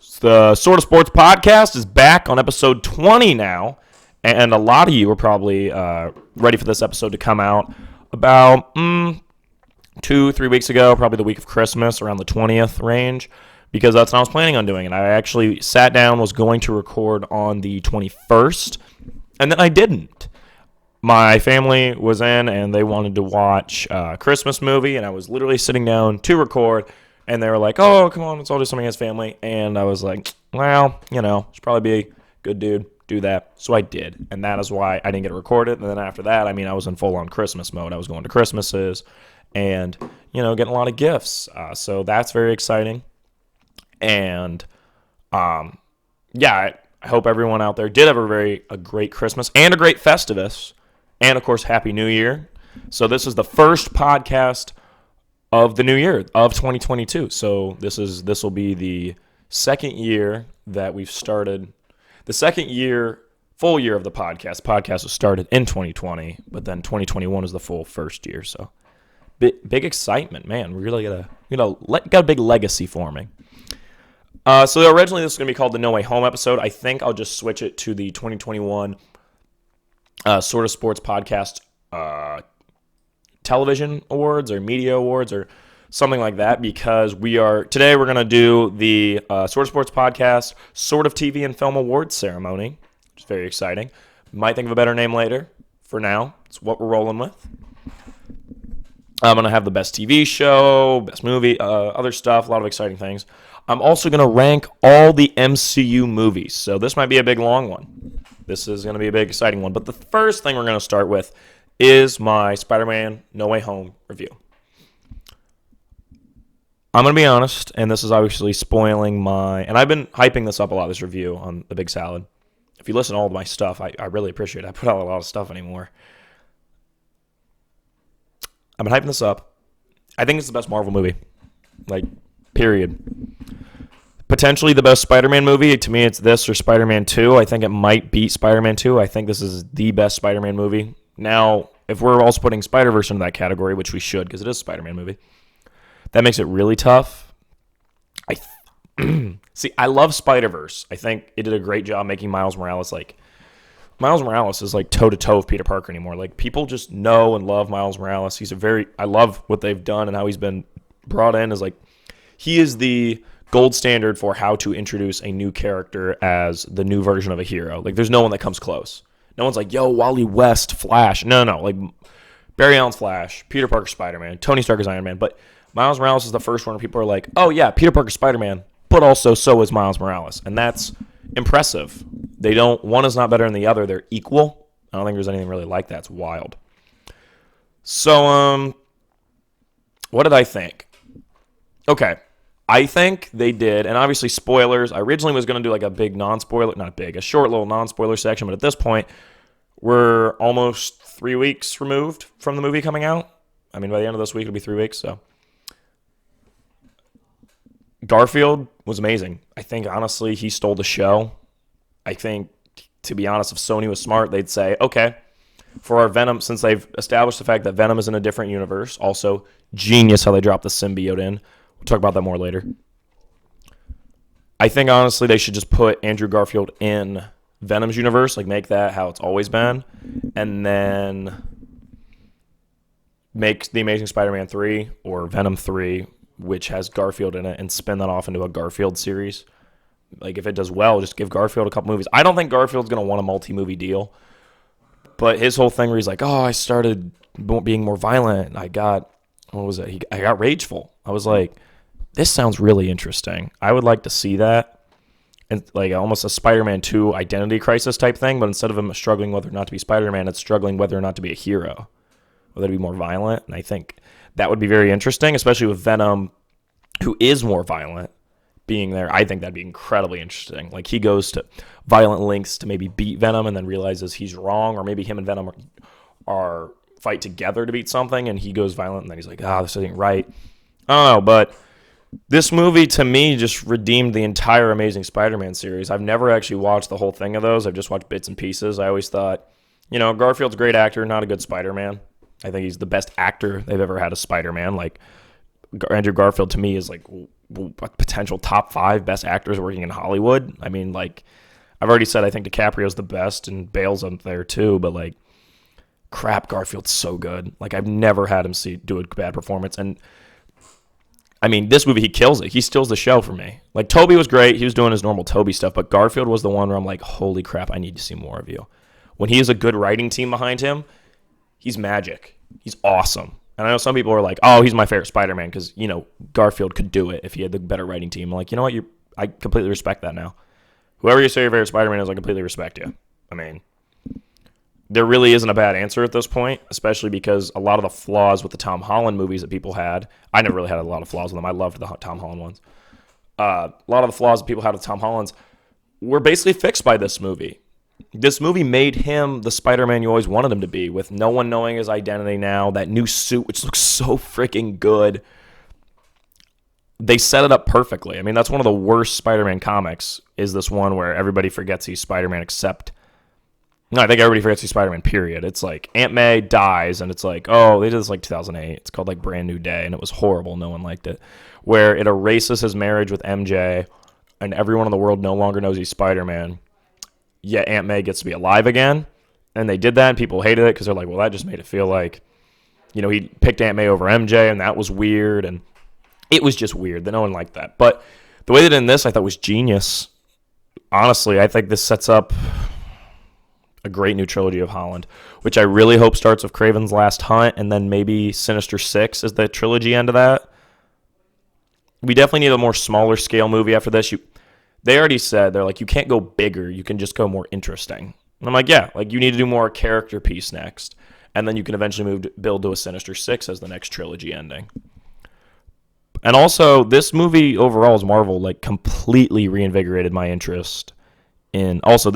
The Sort of Sports podcast is back on episode 20 now, and a lot of you are probably ready for this episode to come out about 2-3 weeks ago, probably the week of Christmas, around the 20th range, because that's what I was planning on doing. And I actually sat down, was going to record on the 21st, and then I didn't. My family was in, and they wanted to watch a Christmas movie, and I was literally sitting down to record. And they were like, oh, come on, let's all do something as family. And I was like, well, should probably be a good dude, do that. So I did. And that is why I didn't get to record it. And then after that, I was in full-on Christmas mode. I was going to Christmases and, getting a lot of gifts. So that's very exciting. And, I hope everyone out there did have a great Christmas and a great Festivus. And, of course, Happy New Year. So this is the first podcast of the new year of 2022. So this will be the second year that we've started, the second year, full year of the podcast. Podcast was started in 2020, but then 2021 is the full first year. So big excitement, man. We really got a big legacy forming. So originally this was going to be called the No Way Home episode. I think I'll just switch it to the 2021 Sort of Sports podcast television awards or media awards or something like that, because today we're going to do the Sort of Sports podcast Sort of TV and Film Awards ceremony, which is very exciting. Might think of a better name later. For now, it's what we're rolling with. I'm going to have the best TV show, best movie, other stuff, a lot of exciting things. I'm also going to rank all the MCU movies, so this might be a big long one. This is going to be a big exciting one, but the first thing we're going to start with is my Spider-Man No Way Home review. I'm going to be honest, and this is obviously spoiling and I've been hyping this up a lot, this review on The Big Salad. If you listen to all of my stuff, I really appreciate it. I put out a lot of stuff anymore. I've been hyping this up. I think it's the best Marvel movie. Period. Potentially the best Spider-Man movie. To me, it's this or Spider-Man 2. I think it might beat Spider-Man 2. I think this is the best Spider-Man movie. Now, if we're also putting Spider-Verse into that category, which we should because it is a Spider-Man movie, that makes it really tough. I love Spider-Verse. I think it did a great job making Miles Morales Miles Morales is toe-to-toe with Peter Parker anymore. People just know and love Miles Morales. I love what they've done and how he's been brought in as he is the gold standard for how to introduce a new character as the new version of a hero. There's no one that comes close. No one's yo, Wally West, Flash. No. Barry Allen's Flash, Peter Parker, Spider-Man, Tony Stark is Iron Man. But Miles Morales is the first one where people are oh, yeah, Peter Parker, Spider-Man, but also so is Miles Morales. And that's impressive. One is not better than the other. They're equal. I don't think there's anything really like that. It's wild. So, what did I think? Okay. I think they did, and obviously spoilers. I originally was going to do a big non-spoiler, a short little non-spoiler section, but at this point, we're almost 3 weeks removed from the movie coming out. By the end of this week, it'll be 3 weeks, so. Garfield was amazing. I think, honestly, he stole the show. I think, to be honest, if Sony was smart, they'd say, okay, for our Venom, since they've established the fact that Venom is in a different universe, also genius how they dropped the symbiote in. We'll talk about that more later. I think, honestly, they should just put Andrew Garfield in Venom's universe, make that how it's always been, and then make The Amazing Spider-Man 3 or Venom 3, which has Garfield in it, and spin that off into a Garfield series. If it does well, just give Garfield a couple movies. I don't think Garfield's going to want a multi-movie deal, but his whole thing where he's I started being more violent, I got rageful. I was this sounds really interesting. I would like to see that. And almost a Spider-Man 2 identity crisis type thing, but instead of him struggling whether or not to be Spider-Man, it's struggling whether or not to be a hero, whether to be more violent. And I think that would be very interesting, especially with Venom, who is more violent, being there. I think that'd be incredibly interesting. He goes to violent lengths to maybe beat Venom and then realizes he's wrong, or maybe him and Venom are fight together to beat something, and he goes violent, and then he's this isn't right. I don't know, but this movie, to me, just redeemed the entire Amazing Spider-Man series. I've never actually watched the whole thing of those. I've just watched bits and pieces. I always thought, Garfield's a great actor, not a good Spider-Man. I think he's the best actor they've ever had as Spider-Man. Andrew Garfield, to me, is potential top 5 best actors working in Hollywood. I mean, like, I've already said I think DiCaprio's the best and Bale's up there too, but like, crap, Garfield's so good. Like, I've never had him do a bad performance. And I mean, this movie, he kills it. He steals the show for me. Like, Toby was great. He was doing his normal Toby stuff, but Garfield was the one where I'm like, holy crap, I need to see more of you. When he has a good writing team behind him, he's magic. He's awesome. And I know some people are like, oh, he's my favorite Spider-Man because, you know, Garfield could do it if he had the better writing team. I'm like, you know what? I completely respect that now. Whoever you say your favorite Spider-Man is, I completely respect you. I mean, there really isn't a bad answer at this point, especially because a lot of the flaws with the Tom Holland movies that people had, I never really had a lot of flaws with them. I loved the Tom Holland ones. A lot of the flaws that people had with Tom Holland's were basically fixed by this movie. This movie made him the Spider-Man you always wanted him to be, with no one knowing his identity now, that new suit, which looks so freaking good. They set it up perfectly. I mean, that's one of the worst Spider-Man comics, is this one where everybody forgets he's Spider-Man except... No, I think everybody forgets he's Spider-Man, period. It's like Aunt May dies, and it's like, oh, they did this like 2008. It's called like Brand New Day, and it was horrible. No one liked it. Where it erases his marriage with MJ, and everyone in the world no longer knows he's Spider-Man. Yet Aunt May gets to be alive again, and they did that, and people hated it because they're like, well, that just made it feel like, you know, he picked Aunt May over MJ, and that was weird, and it was just weird that no one liked that. But the way they did in this, I thought was genius. Honestly, I think this sets up a great new trilogy of Holland, which I really hope starts with Kraven's Last Hunt, and then maybe Sinister Six is the trilogy end of that. We definitely need a more smaller scale movie after this. They already said, they're like, you can't go bigger, you can just go more interesting. And I'm like, yeah, like you need to do more character piece next, and then you can eventually build to a Sinister Six as the next trilogy ending. And also, this movie overall as Marvel, like, completely reinvigorated my interest in... Also,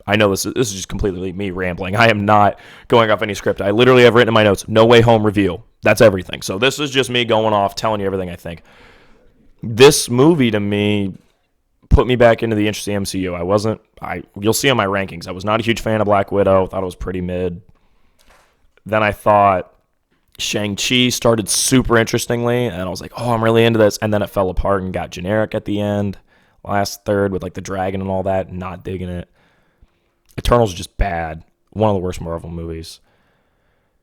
I know this is just completely me rambling. I am not going off any script. I literally have written in my notes, No Way Home review. That's everything. So this is just me going off, telling you everything I think. This movie, to me, put me back into the interest of the MCU. You'll see on my rankings, I was not a huge fan of Black Widow. Thought it was pretty mid. Then I thought Shang-Chi started super interestingly, and I was like, oh, I'm really into this. And then it fell apart and got generic at the end. Last third with like the dragon and all that, not digging it. Eternals is just bad. One of the worst Marvel movies.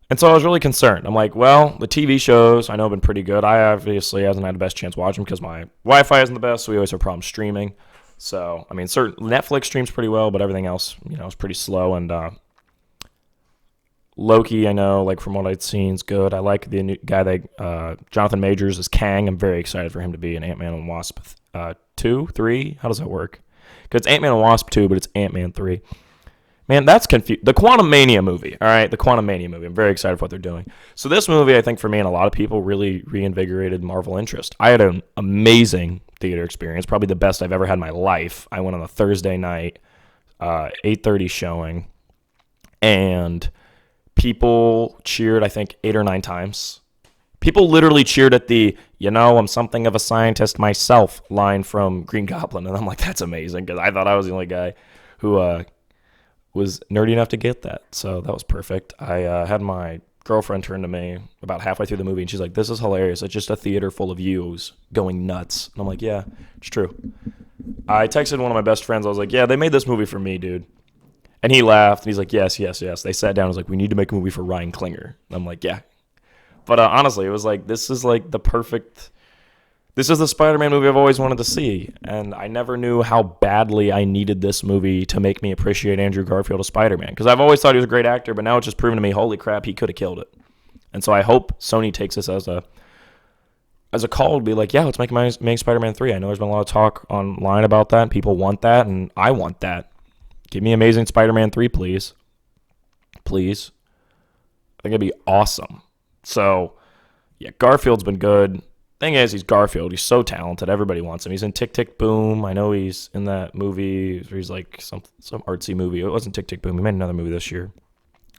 And so I was really concerned. I'm like, well, the TV shows I know have been pretty good. I obviously hasn't had the best chance watching them because my Wi-Fi isn't the best, so we always have problems streaming. So, I mean, certain Netflix streams pretty well, but everything else, you know, is pretty slow. And Loki, I know, like from what I'd seen, is good. I like the new guy, Jonathan Majors as Kang. I'm very excited for him to be in Ant-Man and Wasp 2, 3. How does that work? Because it's Ant-Man and Wasp 2, but it's Ant-Man 3. Man, that's confused. The Quantum Mania movie, all right? The Quantum Mania movie. I'm very excited for what they're doing. So this movie, I think, for me and a lot of people, really reinvigorated Marvel interest. I had an amazing theater experience, probably the best I've ever had in my life. I went on a Thursday night, 8:30 showing, and people cheered, I think, 8 or 9 times. People literally cheered at the, you know, I'm something of a scientist myself line from Green Goblin. And I'm like, that's amazing, because I thought I was the only guy who was nerdy enough to get that. So that was perfect. I had my girlfriend turn to me about halfway through the movie, and she's like, this is hilarious. It's just a theater full of yous going nuts. And I'm like, yeah, it's true. I texted one of my best friends. I was like, yeah, they made this movie for me, dude. And he laughed, and he's like, yes, yes, yes. They sat down and was like, we need to make a movie for Ryan Klinger. And I'm like, yeah. But honestly, it was like, this is like the perfect... This is the Spider-Man movie I've always wanted to see, and I never knew how badly I needed this movie to make me appreciate Andrew Garfield as Spider-Man, because I've always thought he was a great actor, but now it's just proven to me, holy crap, he could have killed it. And so I hope Sony takes this as a call to be like, yeah, let's make Spider-Man 3. I know there's been a lot of talk online about that, and people want that, and I want that. Give me Amazing Spider-Man 3, please. Please. I think it'd be awesome. So, yeah, Garfield's been good. Thing is, he's Garfield. He's so talented. Everybody wants him. He's in Tick, Tick, Boom. I know he's in that movie where he's like some artsy movie. It wasn't Tick, Tick, Boom. He made another movie this year.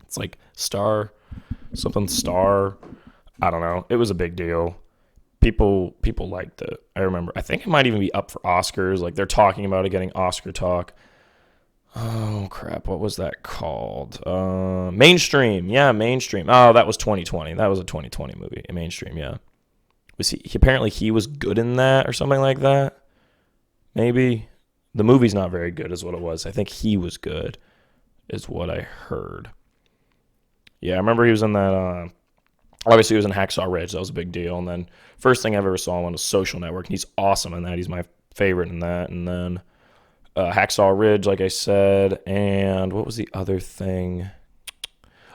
It's like Star. I don't know. It was a big deal. People liked it. I remember. I think it might even be up for Oscars. Like, they're talking about it getting Oscar talk. Oh, crap. What was that called? Mainstream. Yeah, Mainstream. Oh, that was 2020. That was a 2020 movie. Mainstream, yeah. apparently he was good in that or something like that. Maybe the movie's not very good, is what it was. I think he was good, is what I heard. Yeah, I remember he was in that. Obviously, he was in Hacksaw Ridge. That was a big deal. And then first thing I've ever saw him on was Social Network. And he's awesome in that. He's my favorite in that. And then Hacksaw Ridge, like I said. And what was the other thing?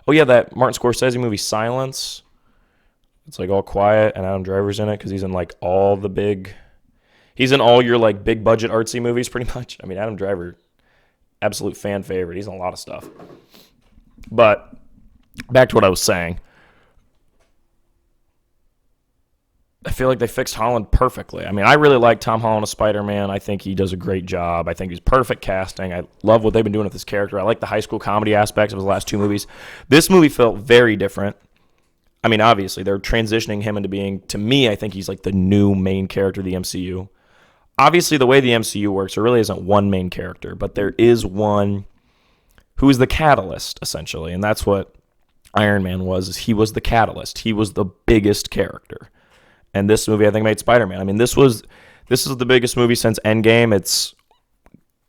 Oh, yeah, that Martin Scorsese movie, Silence. It's like all quiet, and Adam Driver's in it because he's in like all the big... He's in all your like big budget artsy movies pretty much. I mean, Adam Driver, absolute fan favorite. He's in a lot of stuff. But back to what I was saying. I feel like they fixed Holland perfectly. I mean, I really like Tom Holland as Spider-Man. I think he does a great job. I think he's perfect casting. I love what they've been doing with this character. I like the high school comedy aspects of his last two movies. This movie felt very different. I mean, obviously, they're transitioning him into being, to me, I think he's like the new main character of the MCU. Obviously, the way the MCU works, there really isn't one main character, but there is one who is the catalyst, essentially. And that's what Iron Man was, is he was the catalyst. He was the biggest character. And this movie, I think, made Spider-Man. I mean, this is the biggest movie since Endgame. It's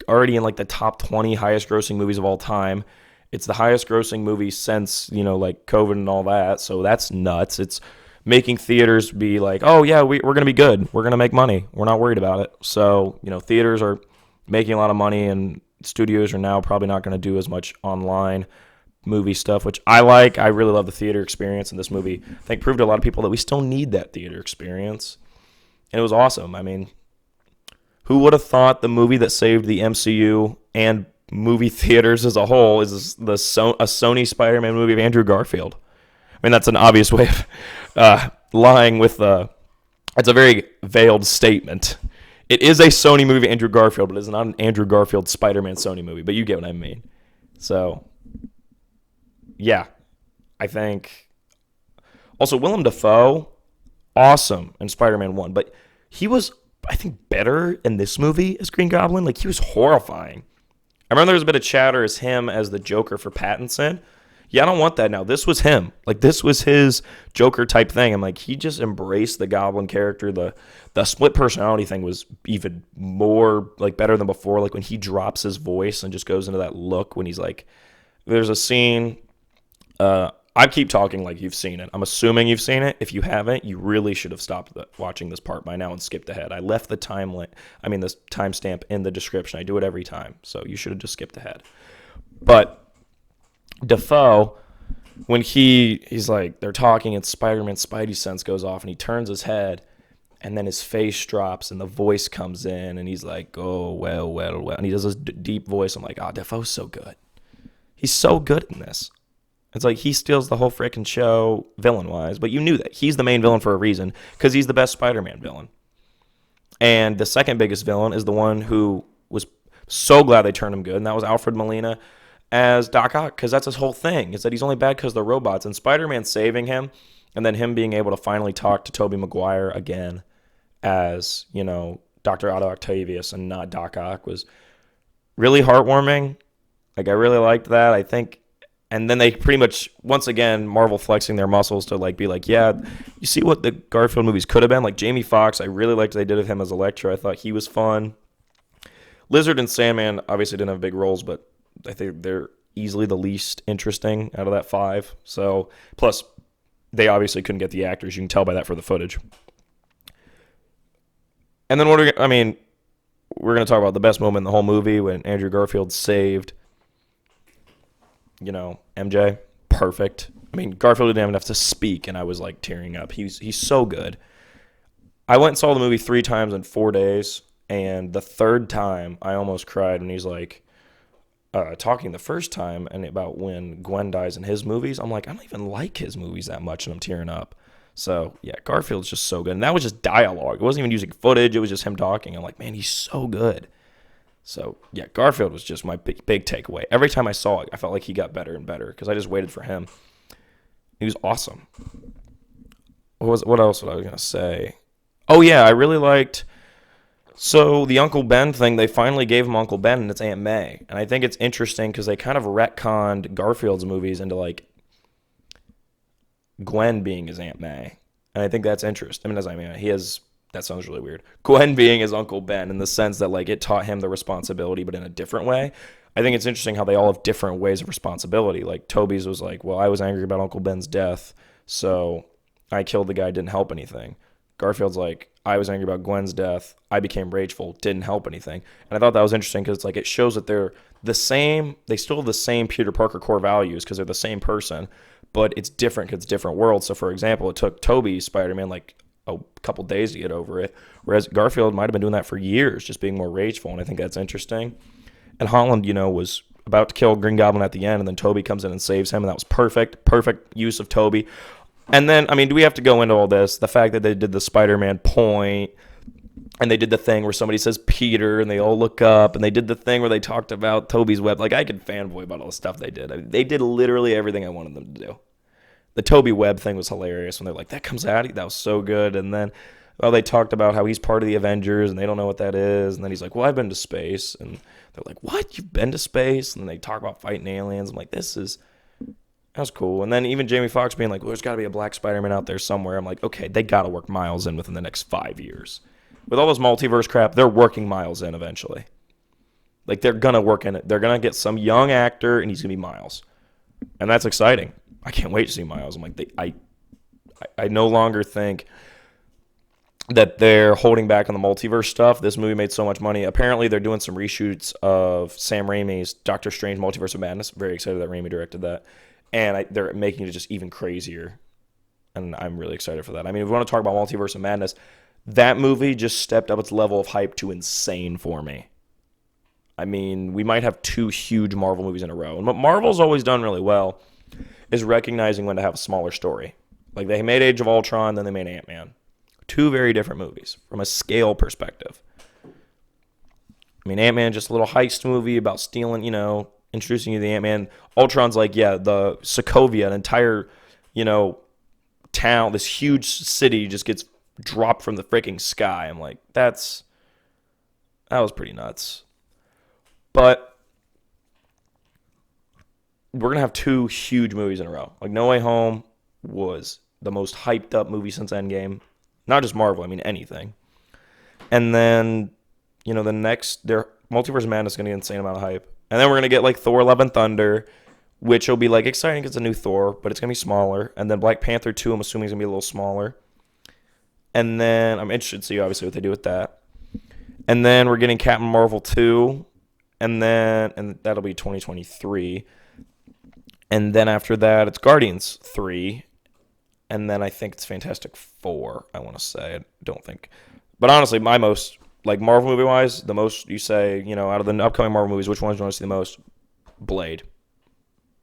already in like the top 20 highest grossing movies of all time. It's the highest grossing movie since, like COVID and all that. So that's nuts. It's making theaters be like, oh, yeah, we're going to be good. We're going to make money. We're not worried about it. So, theaters are making a lot of money, and studios are now probably not going to do as much online movie stuff, which I like. I really love the theater experience, and this movie, I think, proved to a lot of people that we still need that theater experience. And it was awesome. I mean, who would have thought the movie that saved the MCU and movie theaters as a whole is a Sony Spider-Man movie of Andrew Garfield? I mean, that's an obvious way of lying with it's a very veiled statement. It is a Sony movie, Andrew Garfield, but it's not an Andrew Garfield Spider-Man Sony movie. But you get what I mean. So, yeah, I think. Also, Willem Dafoe, awesome in Spider-Man 1, but he was, I think, better in this movie as Green Goblin. Like, he was horrifying. I remember there was a bit of chatter as him as the Joker for Pattinson. Yeah, I don't want that now. This was him. Like, this was his Joker type thing. I'm like, he just embraced the Goblin character. The split personality thing was even more, like, better than before. Like, when he drops his voice and just goes into that look when he's like, there's a scene. I keep talking like you've seen it. I'm assuming you've seen it. If you haven't, you really should have stopped watching this part by now and skipped ahead. I left the the timestamp in the description. I do it every time, so you should have just skipped ahead. But Dafoe, when he's like, they're talking and Spider-Man's Spidey sense goes off and he turns his head and then his face drops and the voice comes in and he's like, oh, well. And he does this deep voice. I'm like, Dafoe's so good. He's so good in this. It's like he steals the whole freaking show villain-wise, but you knew that. He's the main villain for a reason because he's the best Spider-Man villain. And the second biggest villain is the one who was so glad they turned him good, and that was Alfred Molina as Doc Ock, because that's his whole thing, is that he's only bad because they're robots. And Spider-Man saving him, and then him being able to finally talk to Tobey Maguire again as, Dr. Otto Octavius and not Doc Ock was really heartwarming. Like, I really liked that. I think... And then they pretty much, once again, Marvel flexing their muscles to be like, yeah, you see what the Garfield movies could have been? Like Jamie Foxx, I really liked what they did with him as Electro. I thought he was fun. Lizard and Sandman obviously didn't have big roles, but I think they're easily the least interesting out of that 5. So, plus, they obviously couldn't get the actors. You can tell by that for the footage. And then we're going to talk about the best moment in the whole movie when Andrew Garfield saved MJ, perfect. I mean, Garfield didn't have enough to speak, and I was, tearing up. He's so good. I went and saw the movie 3 times in 4 days, and the third time, I almost cried when he's, talking the first time and about when Gwen dies in his movies. I'm like, I don't even like his movies that much, and I'm tearing up. So, yeah, Garfield's just so good. And that was just dialogue. It wasn't even using footage. It was just him talking. I'm like, man, he's so good. So, yeah, Garfield was just my big takeaway. Every time I saw it, I felt like he got better and better because I just waited for him. He was awesome. What else was I going to say? Oh, yeah, I really liked... So, the Uncle Ben thing, they finally gave him Uncle Ben, and it's Aunt May. And I think it's interesting because they kind of retconned Garfield's movies into, Gwen being his Aunt May. And I think that's interesting. He has, that sounds really weird. Gwen being his Uncle Ben in the sense that, like, it taught him the responsibility, but in a different way. I think it's interesting how they all have different ways of responsibility. Like, Toby's was like, well, I was angry about Uncle Ben's death, so I killed the guy, didn't help anything. Garfield's like, I was angry about Gwen's death, I became rageful, didn't help anything. And I thought that was interesting because, like, it shows that they're the same, they still have the same Peter Parker core values because they're the same person, but it's different because it's different worlds. So, for example, it took Toby's Spider-Man, like, a couple days to get over it, whereas Garfield might have been doing that for years, just being more rageful, and I think that's interesting. And Holland, was about to kill Green Goblin at the end, and then Toby comes in and saves him, and that was perfect use of Toby. And then, do we have to go into all this? The fact that they did the Spider-Man point, and they did the thing where somebody says Peter, and they all look up, and they did the thing where they talked about Toby's web. Like, I could fanboy about all the stuff they did. They did literally everything I wanted them to do. The Toby Webb thing was hilarious when they're like, that comes out, that was so good. And then, they talked about how he's part of the Avengers, and they don't know what that is. And then he's like, well, I've been to space. And they're like, what? You've been to space? And then they talk about fighting aliens. I'm like, that was cool. And then even Jamie Foxx being like, well, there's got to be a black Spider-Man out there somewhere. I'm like, okay, they got to work Miles in within the next 5 years. With all this multiverse crap, they're working Miles in eventually. Like, they're going to work in it. They're going to get some young actor, and he's going to be Miles. And that's exciting. I can't wait to see Miles. I'm like, I no longer think that they're holding back on the multiverse stuff. This movie made so much money. Apparently, they're doing some reshoots of Sam Raimi's Doctor Strange Multiverse of Madness. Very excited that Raimi directed that. And they're making it just even crazier. And I'm really excited for that. If we want to talk about Multiverse of Madness, that movie just stepped up its level of hype to insane for me. We might have 2 huge Marvel movies in a row. And what Marvel's always done really well is recognizing when to have a smaller story. Like, they made Age of Ultron, then they made Ant-Man. 2 very different movies from a scale perspective. Ant-Man, just a little heist movie about stealing, introducing you to the Ant-Man. Ultron's like, the Sokovia, an entire, town, this huge city just gets dropped from the freaking sky. I'm like, that was pretty nuts. But we're going to have 2 huge movies in a row. Like, No Way Home was the most hyped up movie since Endgame. Not just Marvel, anything. And then, the next, their Multiverse of Madness is going to get an insane amount of hype. And then we're going to get, like, Thor Love and Thunder, which will be, like, exciting because it's a new Thor, but it's going to be smaller. And then Black Panther 2, I'm assuming, is going to be a little smaller. And then I'm interested to see, obviously, what they do with that. And then we're getting Captain Marvel 2, and that'll be 2023. And then after that, it's Guardians 3. And then I think it's Fantastic Four, I want to say. I don't think. But honestly, my most, like, Marvel movie-wise, the most you say, out of the upcoming Marvel movies, which ones do you want to see the most? Blade.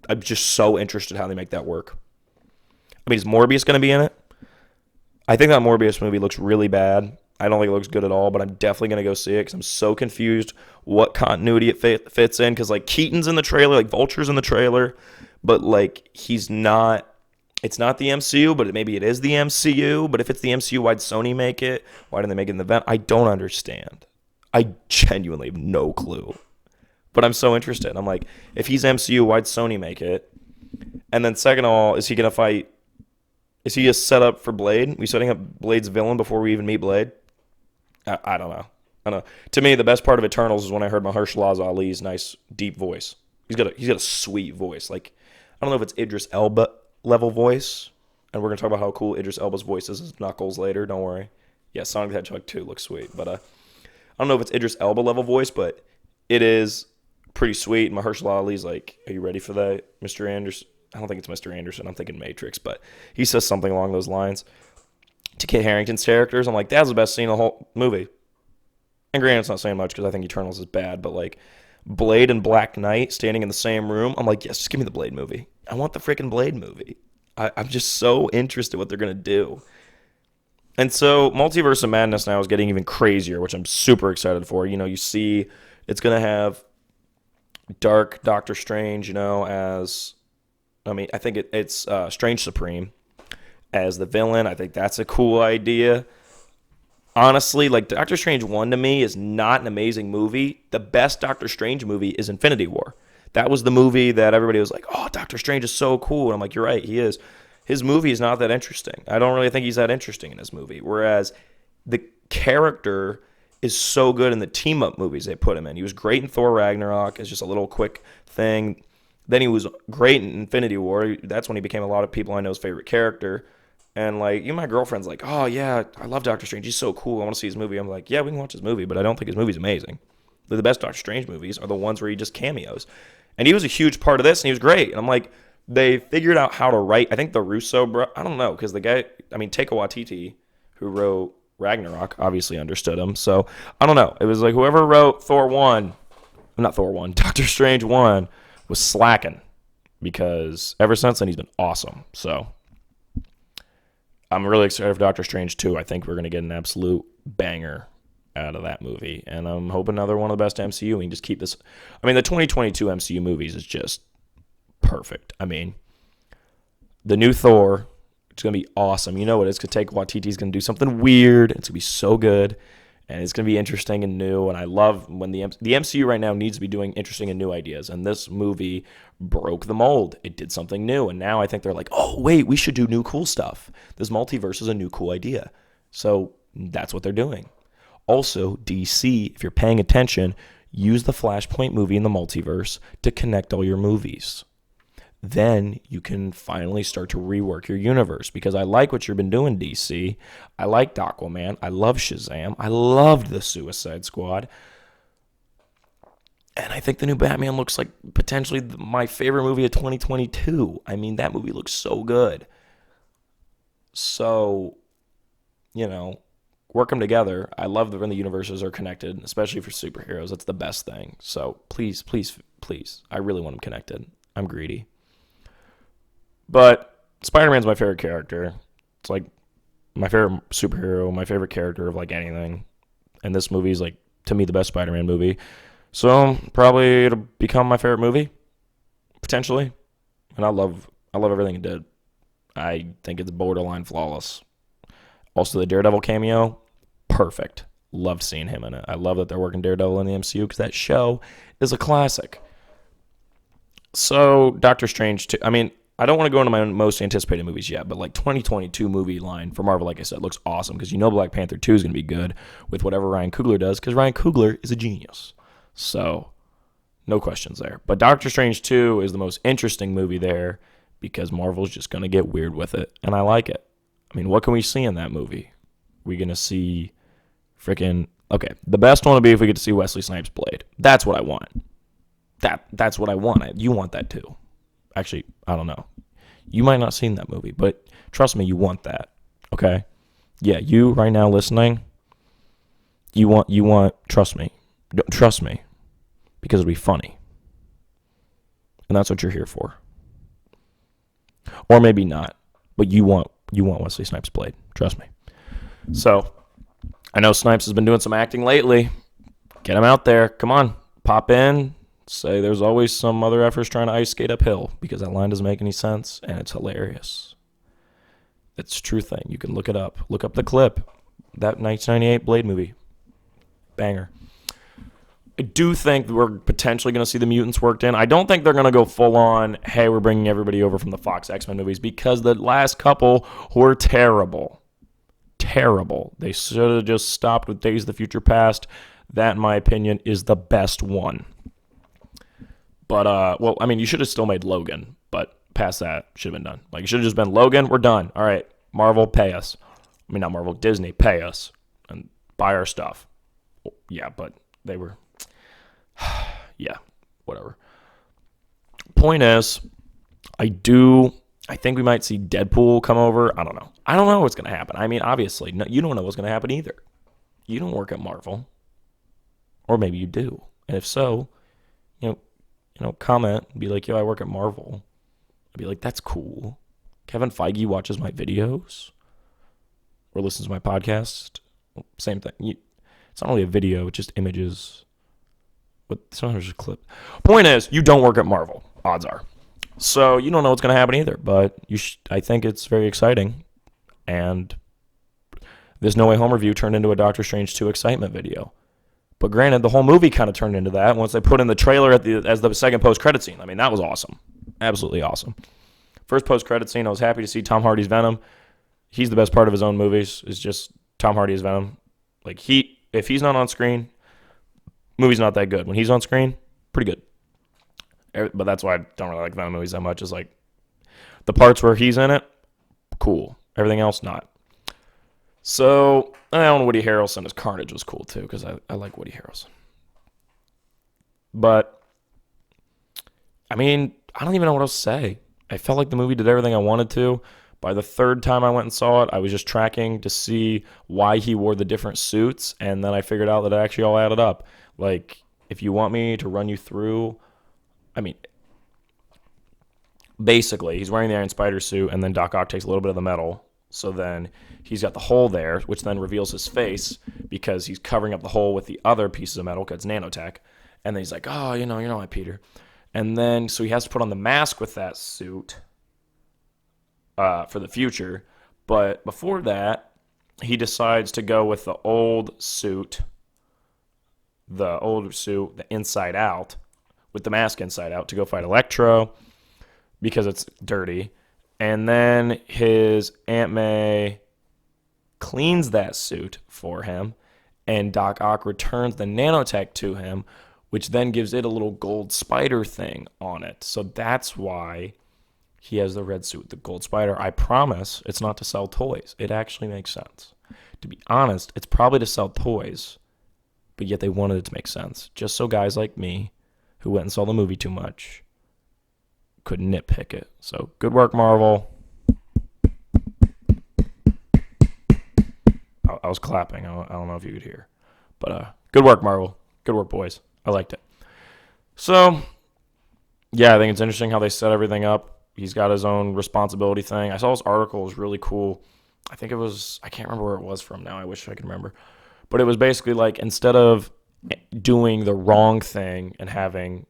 I'm just so interested how they make that work. Is Morbius going to be in it? I think that Morbius movie looks really bad. I don't think it looks good at all, but I'm definitely going to go see it because I'm so confused what continuity it fits in. Because, like, Keaton's in the trailer, like, Vulture's in the trailer. But, like, he's not, it's not the MCU, but maybe it is the MCU. But if it's the MCU, why'd Sony make it? Why didn't they make it in the event? I don't understand. I genuinely have no clue. But I'm so interested. I'm like, if he's MCU, why'd Sony make it? And then second of all, is he going to fight? Is he just set up for Blade? We setting up Blade's villain before we even meet Blade? I don't know. To me, the best part of Eternals is when I heard Mahershala Ali's nice, deep voice. He's got a sweet voice. Like, I don't know if it's Idris Elba level voice, and we're gonna talk about how cool Idris Elba's voice is as Knuckles later. Don't worry. Yeah, Sonic the Hedgehog 2 looks sweet, but I don't know if it's Idris Elba level voice, but it is pretty sweet. And Mahershala Ali's like, "Are you ready for that, Mr. Anderson?" I don't think it's Mr. Anderson. I'm thinking Matrix, but he says something along those lines to Kit Harington's characters. I'm like, that's the best scene of the whole movie. And granted, it's not saying much because I think Eternals is bad, but like Blade and Black Knight standing in the same room, I'm like, yes, just give me the Blade movie. I want the freaking Blade movie. I'm just so interested in what they're going to do. And so Multiverse of Madness now is getting even crazier, which I'm super excited for. You see it's going to have Dark Doctor Strange, as, I think it's Strange Supreme as the villain. I think that's a cool idea. Honestly, like, Doctor Strange 1 to me is not an amazing movie. The best Doctor Strange movie is Infinity War. That was the movie that everybody was like, oh, Doctor Strange is so cool. And I'm like, you're right, he is. his movie is not that interesting. I don't really think he's that interesting in his movie. Whereas the character is so good in the team-up movies they put him in. He was great in Thor Ragnarok as just a little quick thing. Then he was great in Infinity War. That's when he became a lot of people I know's favorite character. And, like, even my girlfriend's like, oh, yeah, I love Doctor Strange. He's so cool. I want to see his movie. I'm like, yeah, we can watch his movie, but I don't think his movie's amazing. The best Doctor Strange movies are the ones where he just cameos. And he was a huge part of this, and he was great. And I'm like, they figured out how to write. I think the Russo, I don't know, because the guy, Taika Waititi, who wrote Ragnarok, obviously understood him. So, I don't know. It was like whoever wrote Doctor Strange 1 was slacking, because ever since then he's been awesome. So, I'm really excited for Doctor Strange 2. I think we're going to get an absolute banger out of that movie. And I'm hoping another one of the best MCU. We can just keep this. The 2022 MCU movies is just perfect. The new Thor, it's going to be awesome. You know what? It's going to take Waititi's going to do something weird. It's going to be so good. And it's going to be interesting and new. And I love when the MCU right now needs to be doing interesting and new ideas. And this movie broke the mold. It did something new. And now I think they're like, oh, wait, we should do new cool stuff. This multiverse is a new cool idea. So that's what they're doing. Also, DC, if you're paying attention, use the Flashpoint movie in the multiverse to connect all your movies. Then you can finally start to rework your universe, because I like what you've been doing, DC. I liked Aquaman. I love Shazam. I loved the Suicide Squad. And I think the new Batman looks like potentially my favorite movie of 2022. That movie looks so good. So, work them together. I love that when the universes are connected, especially for superheroes. That's the best thing. So please, please, please. I really want them connected. I'm greedy. But Spider-Man's my favorite character. It's like my favorite superhero, my favorite character of like anything. And this movie is like, to me, the best Spider-Man movie. So probably it'll become my favorite movie, potentially. And I love everything it did. I think it's borderline flawless. Also, the Daredevil cameo, perfect. Loved seeing him in it. I love that they're working Daredevil in the MCU, because that show is a classic. So Doctor Strange 2, I don't want to go into my most anticipated movies yet, but like 2022 movie line for Marvel, like I said, looks awesome, because Black Panther 2 is going to be good with whatever Ryan Coogler does, because Ryan Coogler is a genius. So, no questions there. But Doctor Strange 2 is the most interesting movie there, because Marvel's just going to get weird with it, and I like it. What can we see in that movie? We're going to see okay, the best one would be if we get to see Wesley Snipes' Blade. That's what I want. That's what I want. You want that too. Actually, I don't know. You might not have seen that movie, but trust me, you want that. Okay? Yeah, you right now listening, you want, trust me. Trust me. Because it'll be funny. And that's what you're here for. Or maybe not. But you want Wesley Snipes' Blade. Trust me. So, I know Snipes has been doing some acting lately. Get him out there. Come on. Pop in. Say there's always some other efforts trying to ice skate uphill, because that line doesn't make any sense, and it's hilarious. It's a true thing. You can look it up. Look up the clip. That 1998 Blade movie. Banger. I do think we're potentially going to see the mutants worked in. I don't think they're going to go full on, hey, we're bringing everybody over from the Fox X-Men movies, because the last couple were terrible. Terrible. They should have just stopped with Days of the Future Past. That, in my opinion, is the best one. But, you should have still made Logan, but past that, should have been done. Like, it should have just been Logan, we're done. All right, Marvel, pay us. Not Marvel, Disney, pay us and buy our stuff. Yeah, but they were, yeah, whatever. Point is, I think we might see Deadpool come over. I don't know what's going to happen. Obviously, no, you don't know what's going to happen either. You don't work at Marvel. Or maybe you do. And if so, comment and be like, yo, I work at Marvel. I'd be like, that's cool. Kevin Feige watches my videos or listens to my podcast. Same thing. It's not really a video, it's just images. But sometimes just a clip. Point is, you don't work at Marvel. Odds are. So you don't know what's going to happen either. But I think it's very exciting. And this No Way Home review turned into a Doctor Strange 2 excitement video. But granted, the whole movie kind of turned into that once they put in the trailer as the second post-credit scene. That was awesome. Absolutely awesome. First post-credit scene, I was happy to see Tom Hardy's Venom. He's the best part of his own movies, is just Tom Hardy as Venom. Like, if he's not on screen, movie's not that good. When he's on screen, pretty good. But that's why I don't really like Venom movies that much, is like, the parts where he's in it, cool. Everything else, not. So, I don't know, Woody Harrelson as Carnage was cool, too, because I like Woody Harrelson. But, I mean, I don't even know what else to say. I felt like the movie did everything I wanted to. By the third time I went and saw it, I was just tracking to see why he wore the different suits, and then I figured out that it actually all added up. Like, if you want me to run you through, I mean, basically, he's wearing the Iron Spider suit, and then Doc Ock takes a little bit of the metal, so then he's got the hole there, which then reveals his face, because he's covering up the hole with the other pieces of metal, because it's nanotech, and then he's like, oh, you're my Peter. And then, so he has to put on the mask with that suit, for the future, but before that, he decides to go with the old suit, the inside out, with the mask inside out, to go fight Electro, because it's dirty, and then his Aunt May cleans that suit for him, and Doc Ock returns the nanotech to him, which then gives it a little gold spider thing on it, so that's why he has the red suit, the gold spider. I promise it's not to sell toys. It actually makes sense. To be honest, it's probably to sell toys, but yet they wanted it to make sense. Just so guys like me, who went and saw the movie too much, could nitpick it. So, good work, Marvel. I was clapping. I don't know if you could hear. But good work, Marvel. Good work, boys. I liked it. So, yeah, I think it's interesting how they set everything up. He's got his own responsibility thing. I saw this article. It was really cool. I can't remember where it was from now. I wish I could remember. But it was basically like, instead of doing the wrong thing and having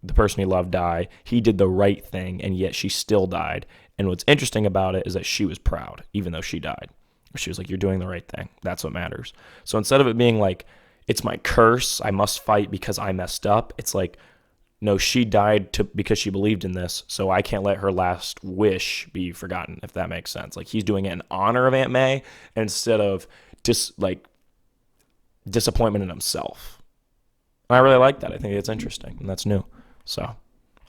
the person he loved die, he did the right thing, and yet she still died. And what's interesting about it is that she was proud, even though she died. She was like, you're doing the right thing. That's what matters. So instead of it being like, it's my curse, I must fight because I messed up, it's like, no, she died because she believed in this, so I can't let her last wish be forgotten, if that makes sense. Like, he's doing it in honor of Aunt May instead of disappointment in himself. And I really like that. I think it's interesting, and that's new. So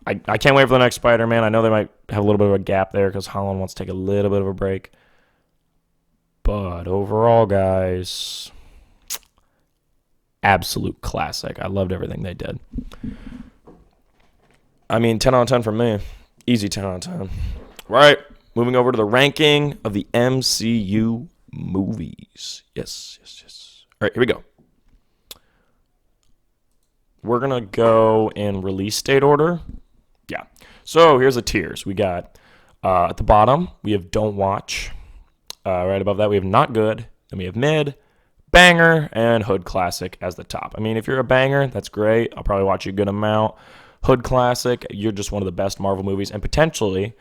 I can't wait for the next Spider-Man. I know they might have a little bit of a gap there because Holland wants to take a little bit of a break. But overall, guys, absolute classic. I loved everything they did. I mean, 10 out of 10 for me. Easy 10 out of 10. Right, moving over to the ranking of the MCU movies. Yes. All right, here we go. We're going to go in release date order. Yeah. So here's the tiers. We got, at the bottom, we have Don't Watch. Right above that, we have Not Good. Then we have Mid, Banger, and Hood Classic as the top. I mean, if you're a banger, that's great. I'll probably watch you a good amount. Hood Classic, you're just one of the best Marvel movies, and potentially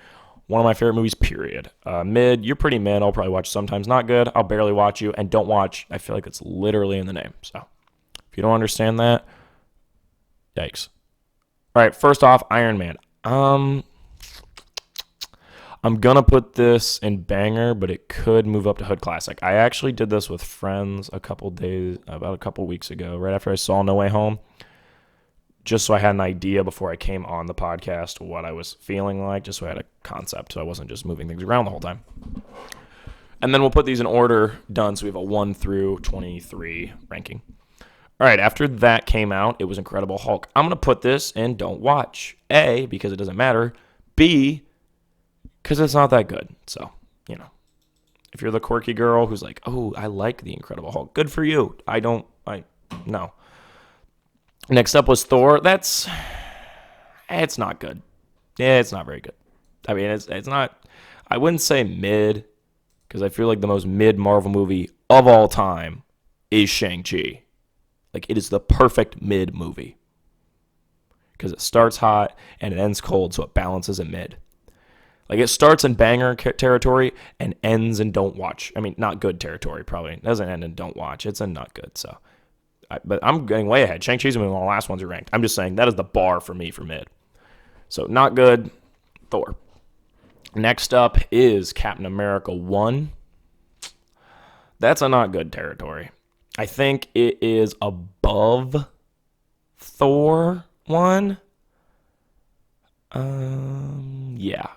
one of my favorite movies, period. Mid, you're pretty mid. I'll probably watch sometimes. Not Good, I'll barely watch you. And Don't Watch, I feel like it's literally in the name. So if you don't understand that, yikes. All right, first off, Iron Man. I'm going to put this in Banger, but it could move up to Hood Classic. I actually did this with friends about a couple weeks ago, right after I saw No Way Home, just so I had an idea before I came on the podcast what I was feeling like, just so I had a concept, so I wasn't just moving things around the whole time. And then we'll put these in order, done, so we have a 1 through 23 ranking. All right, after that came out, it was Incredible Hulk. I'm going to put this in Don't Watch. A, because it doesn't matter. B, because it's not that good. So, if you're the quirky girl who's like, oh, I like the Incredible Hulk, good for you. No. Next up was Thor. It's not good. Yeah, it's not very good. I mean, it's not, I wouldn't say mid, because I feel like the most mid Marvel movie of all time is Shang-Chi. Like, it is the perfect mid movie. Because it starts hot and it ends cold, so it balances in mid. Like, it starts in banger territory and ends in Don't Watch. I mean, not good territory, probably. It doesn't end in Don't Watch. It's in not good, so. But I'm getting way ahead. Shang-Chi's one of the last ones are ranked. I'm just saying that is the bar for me for mid. So, not good, Thor. Next up is Captain America 1. That's a not good territory. I think it is above Thor 1. Yeah.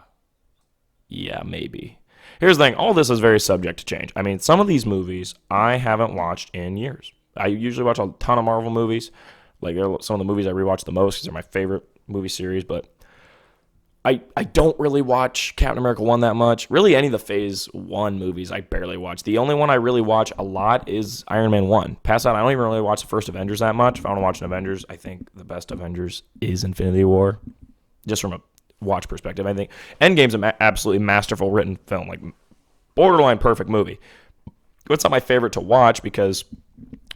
Yeah, maybe. Here's the thing. All this is very subject to change. I mean, some of these movies I haven't watched in years. I usually watch a ton of Marvel movies. Like, they're some of the movies I rewatch the most because they're my favorite movie series. But I don't really watch Captain America 1 that much. Really, any of the Phase 1 movies I barely watch. The only one I really watch a lot is Iron Man 1. Past that, I don't even really watch the first Avengers that much. If I want to watch an Avengers, I think the best Avengers is Infinity War. Just from a watch perspective, I think Endgame's an absolutely masterful written film. Like, borderline perfect movie. It's not my favorite to watch because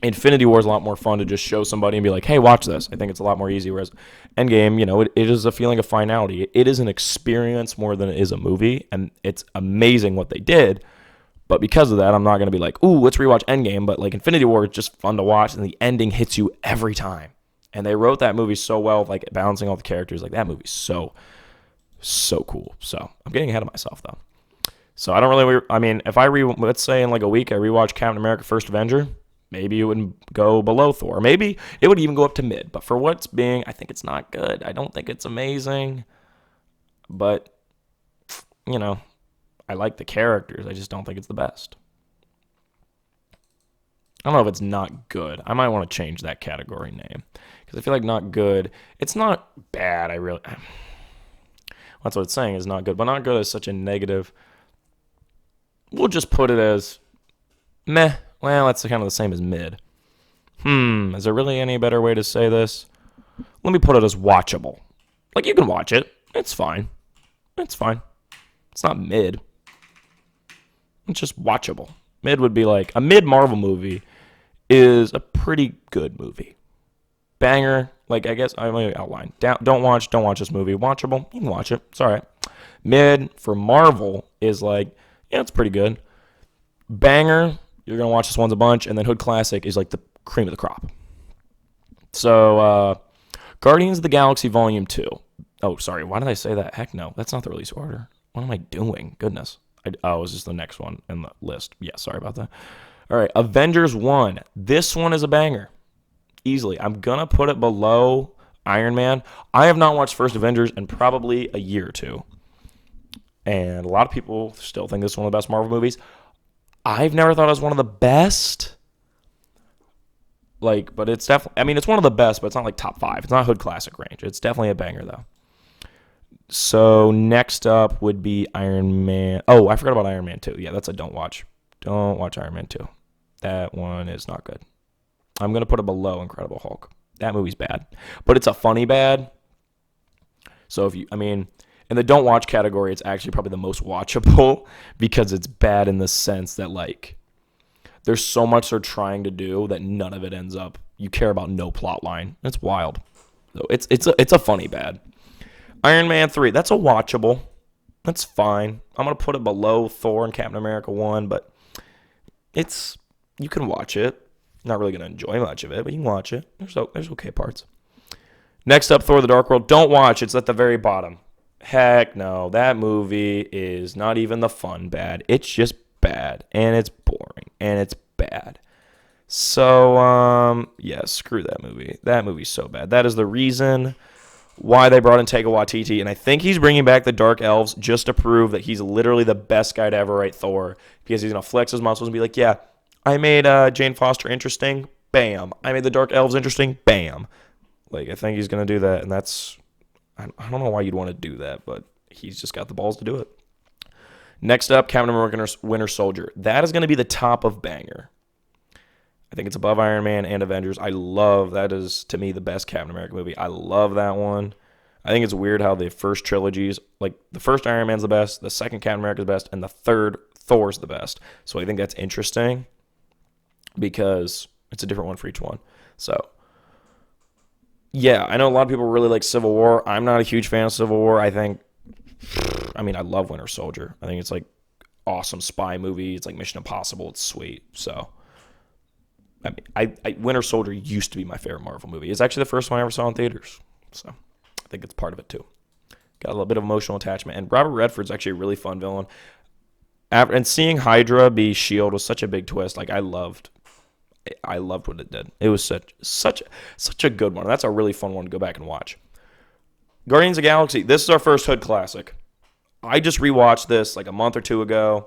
Infinity War is a lot more fun to just show somebody and be like, hey, watch this. I think it's a lot more easy. Whereas Endgame, it is a feeling of finality. It is an experience more than it is a movie. And it's amazing what they did. But because of that, I'm not going to be like, ooh, let's rewatch Endgame. But like Infinity War is just fun to watch. And the ending hits you every time. And they wrote that movie so well, like balancing all the characters. Like, that movie's so cool. So I'm getting ahead of myself, though. So I don't really, if let's say in like a week I rewatch Captain America First Avenger, maybe it wouldn't go below Thor. Maybe it would even go up to mid. But for what's being, I think it's not good. I don't think it's amazing. But, I like the characters. I just don't think it's the best. I don't know if it's not good. I might want to change that category name. Because I feel like not good. It's not bad. That's what it's saying is not good. But not good is such a negative. We'll just put it as meh. Well, that's kind of the same as mid. Is there really any better way to say this? Let me put it as watchable. Like, you can watch it. It's fine. It's fine. It's not mid. It's just watchable. Mid would be like, a mid Marvel movie is a pretty good movie. Banger, like, I guess, I'm going to outline. Don't watch this movie. Watchable, you can watch it. It's all right. Mid for Marvel is like, yeah, it's pretty good. Banger, you're going to watch this once a bunch. And then Hood Classic is like the cream of the crop. So, Guardians of the Galaxy Volume 2. Oh, sorry. Why did I say that? Heck no. That's not the release order. What am I doing? Goodness. It was just the next one in the list. Yeah, sorry about that. All right. Avengers 1. This one is a banger. Easily. I'm going to put it below Iron Man. I have not watched First Avengers in probably a year or two. And a lot of people still think this is one of the best Marvel movies. I've never thought it was one of the best. Like, but it's definitely, it's one of the best, but it's not like top 5. It's not Hood Classic range. It's definitely a banger, though. So next up would be Iron Man. Oh, I forgot about Iron Man 2. Yeah, that's a don't watch. Don't watch Iron Man 2. That one is not good. I'm going to put it below Incredible Hulk. That movie's bad. But it's a funny bad. So in the don't watch category, it's actually probably the most watchable because it's bad in the sense that, like, there's so much they're trying to do that none of it ends up. You care about no plot line. It's wild. So it's a funny bad. Iron Man 3, that's a watchable. That's fine. I'm going to put it below Thor and Captain America 1, but you can watch it. Not really going to enjoy much of it, but you can watch it. There's okay parts. Next up, Thor the Dark World. Don't watch. It's at the very bottom. Heck no. That movie is not even the fun bad. It's just bad, and it's boring, and it's bad. So, yeah, screw that movie. That movie's so bad. That is the reason why they brought in Taika Waititi, and I think he's bringing back the Dark Elves just to prove that he's literally the best guy to ever write Thor, because he's going to flex his muscles and be like, yeah, I made Jane Foster interesting, bam. I made the Dark Elves interesting, bam. Like, I think he's going to do that, and that's, I don't know why you'd want to do that, but he's just got the balls to do it. Next up, Captain America Winter Soldier. That is going to be the top of banger. I think it's above Iron Man and Avengers. That is, to me, the best Captain America movie. I love that one. I think it's weird how the first trilogies, like the first Iron Man's the best, the second Captain America's the best, and the third Thor's the best. So I think that's interesting because it's a different one for each one. So, yeah, I know a lot of people really like Civil War. I'm not a huge fan of Civil War. I love Winter Soldier. I think it's like awesome spy movie. It's like Mission Impossible. It's sweet. So, Winter Soldier used to be my favorite Marvel movie. It's actually the first one I ever saw in theaters. So, I think it's part of it too. Got a little bit of emotional attachment. And Robert Redford's actually a really fun villain. And seeing Hydra be S.H.I.E.L.D. was such a big twist. Like, I loved what it did. It was such a good one. That's a really fun one to go back and watch. Guardians of the Galaxy. This is our first Hood classic. I just rewatched this like a month or two ago,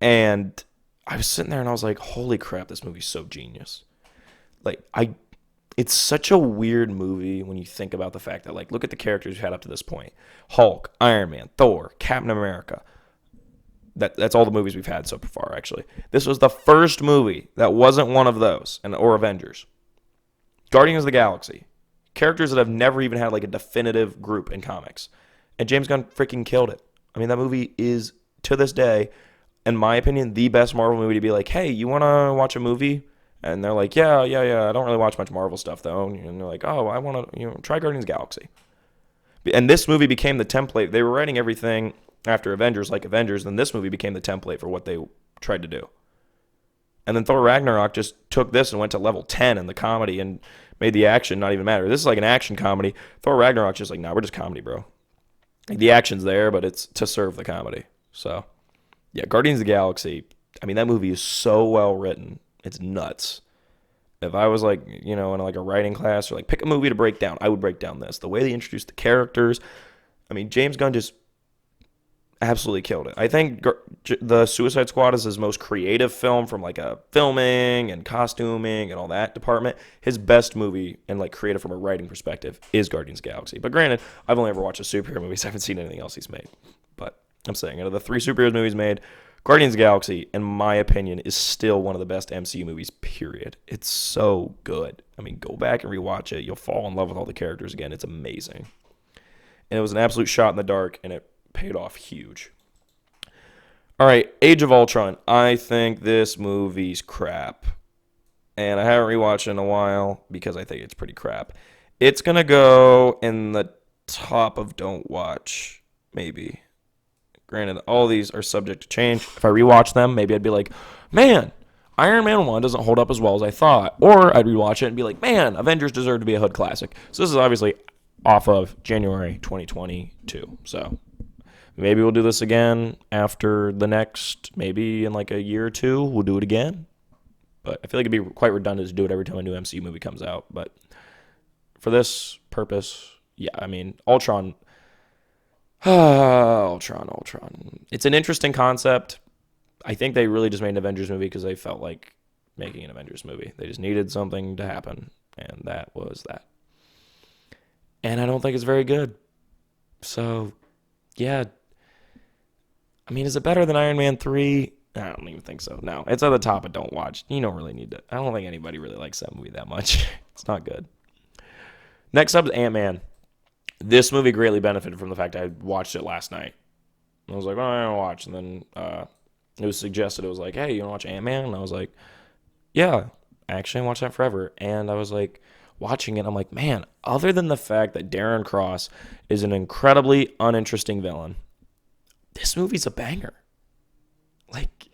and I was sitting there and I was like, holy crap, this movie's so genius. It's such a weird movie when you think about the fact that, like, look at the characters we've had up to this point. Hulk, Iron Man, Thor, Captain America. That's all the movies we've had so far, actually. This was the first movie that wasn't one of those, or Avengers. Guardians of the Galaxy. Characters that have never even had, like, a definitive group in comics. And James Gunn freaking killed it. I mean, that movie is, to this day, in my opinion, the best Marvel movie to be like, hey, you want to watch a movie? And they're like, yeah. I don't really watch much Marvel stuff, though. And they're like, oh, I want to, try Guardians of the Galaxy. And this movie became the template. They were writing everything after Avengers, like Avengers, then this movie became the template for what they tried to do. And then Thor Ragnarok just took this and went to level 10 in the comedy and made the action not even matter. This is like an action comedy. Thor Ragnarok's just like, nah, we're just comedy, bro. Like, the action's there, but it's to serve the comedy. So, yeah, Guardians of the Galaxy, I mean, that movie is so well written. It's nuts. If I was like, in like a writing class or like pick a movie to break down, I would break down this. The way they introduced the characters. I mean, James Gunn just absolutely killed it. I think the Suicide Squad is his most creative film from like a filming and costuming and all that department. His best movie and like creative from a writing perspective is Guardians of the Galaxy. But granted, I've only ever watched the superhero movies. I haven't seen anything else he's made. But I'm saying, out of the 3 superhero movies made, Guardians of the Galaxy, in my opinion, is still one of the best MCU movies, period. It's so good. I mean, go back and rewatch it. You'll fall in love with all the characters again. It's amazing. And it was an absolute shot in the dark, and it paid off huge. All right, Age of Ultron. I think this movie's crap. And I haven't rewatched it in a while because I think it's pretty crap. It's going to go in the top of don't watch, maybe. Granted, all these are subject to change. If I rewatch them, maybe I'd be like, man, Iron Man 1 doesn't hold up as well as I thought. Or I'd rewatch it and be like, man, Avengers deserve to be a Hood classic. So this is obviously off of January 2022. So maybe we'll do this again after the next, maybe in like a year or two, we'll do it again. But I feel like it'd be quite redundant to do it every time a new MCU movie comes out. But for this purpose, yeah, I mean, Ultron. Ultron. It's an interesting concept. I think they really just made an Avengers movie because they felt like making an Avengers movie. They just needed something to happen, and that was that. And I don't think it's very good. So, yeah. I mean, is it better than Iron Man 3? I don't even think so. No, it's at the top of don't watch. You don't really need to. I don't think anybody really likes that movie that much. It's not good. Next up is Ant-Man. This movie greatly benefited from the fact I watched it last night. I was like, oh, I'm going to watch. And then it was suggested. It was like, hey, you want to watch Ant-Man? And I was like, yeah, actually, I watched that forever. And I was like, watching it, I'm like, man, other than the fact that Darren Cross is an incredibly uninteresting villain, this movie's a banger. Like,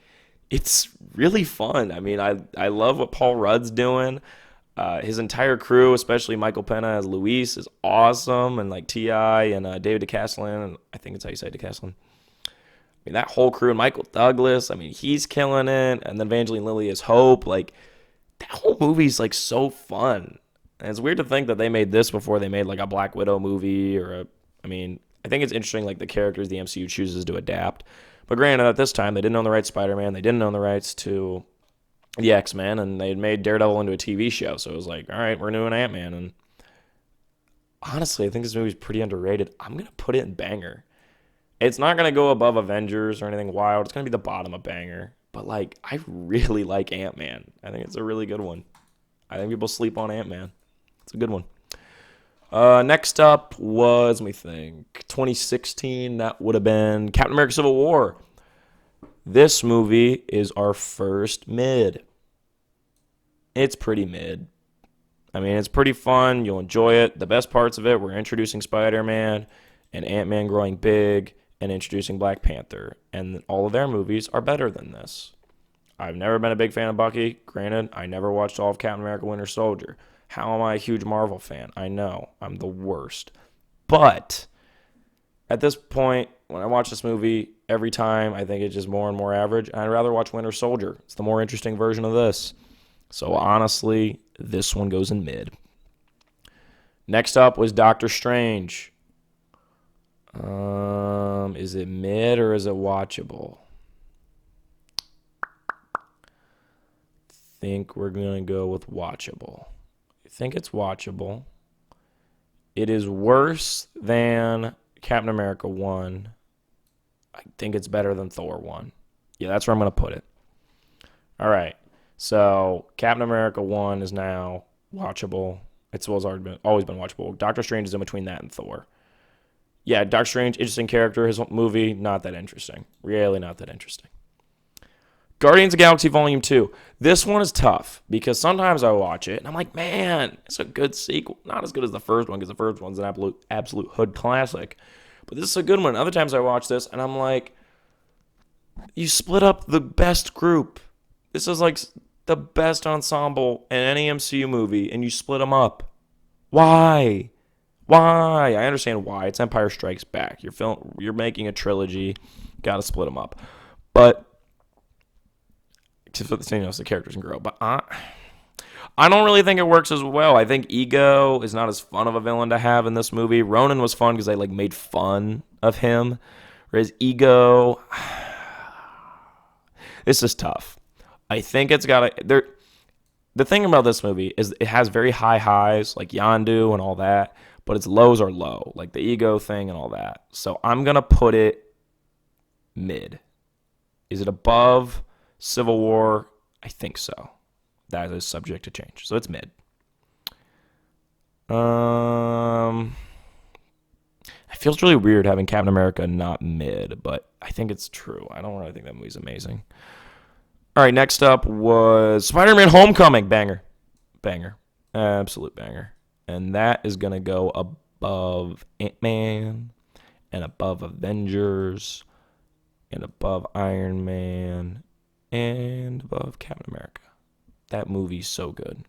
it's really fun. I mean, I love what Paul Rudd's doing. His entire crew, especially Michael Pena as Luis, is awesome. And like T.I. and David DeCastleton, I think it's how you say DeCastleton. I mean, that whole crew, and Michael Douglas, I mean, he's killing it. And then Evangeline Lilly is Hope. Like, that whole movie's like so fun. And it's weird to think that they made this before they made like a Black Widow movie I think it's interesting like the characters the MCU chooses to adapt. But granted, at this time, they didn't own the rights to Spider-Man. They didn't own the rights to the X-Men, and they had made Daredevil into a TV show. So it was like, all right, we're doing Ant-Man. And honestly, I think this movie's pretty underrated. I'm going to put it in banger. It's not going to go above Avengers or anything wild. It's going to be the bottom of banger. But like, I really like Ant-Man. I think it's a really good one. I think people sleep on Ant-Man. It's a good one. Next up was, let me think, 2016. That would have been Captain America Civil War. This movie is our first mid. It's pretty mid. I mean, it's pretty fun. You'll enjoy it. The best parts of it were introducing Spider-Man and Ant-Man growing big and introducing Black Panther. And all of their movies are better than this. I've never been a big fan of Bucky. Granted, I never watched all of Captain America Winter Soldier. How am I a huge Marvel fan? I know. I'm the worst. But At this point, when I watch this movie, every time I think it's just more and more average. I'd rather watch Winter Soldier. It's the more interesting version of this. So honestly, this one goes in mid. Next up was Doctor Strange. Is it mid or is it watchable? Think we're gonna go with watchable. I think it's watchable. It is worse than Captain America 1. I think it's better than Thor 1. Yeah, that's where I'm gonna put it. All right. So Captain America 1 is now watchable. It's always been watchable. Doctor Strange is in between that and Thor. Yeah, Doctor Strange, interesting character. His movie, not that interesting. Really not that interesting. Guardians of the Galaxy Volume 2. This one is tough because sometimes I watch it and I'm like, man, it's a good sequel. Not as good as the first one because the first one's an absolute hood classic. But this is a good one. Other times I watch this and I'm like, you split up the best group. This is like the best ensemble in any MCU movie and you split them up. Why? Why? I understand why. It's Empire Strikes Back. You're making a trilogy. Got to split them up. But just for the same, the characters can grow. But I don't really think it works as well. I think Ego is not as fun of a villain to have in this movie. Ronan was fun because they made fun of him. Whereas Ego, this is tough. I think it's got a... The thing about this movie is it has very high highs, like Yondu and all that, but its lows are low, like the Ego thing and all that. So I'm going to put it mid. Is it above Civil War? I think so. That is subject to change. So it's mid. It feels really weird having Captain America not mid, but I think it's true. I don't really think that movie's amazing. All right, next up was Spider-Man Homecoming. Banger. Absolute banger. And that is going to go above Ant-Man and above Avengers and above Iron Man and above Captain America. That movie's so good.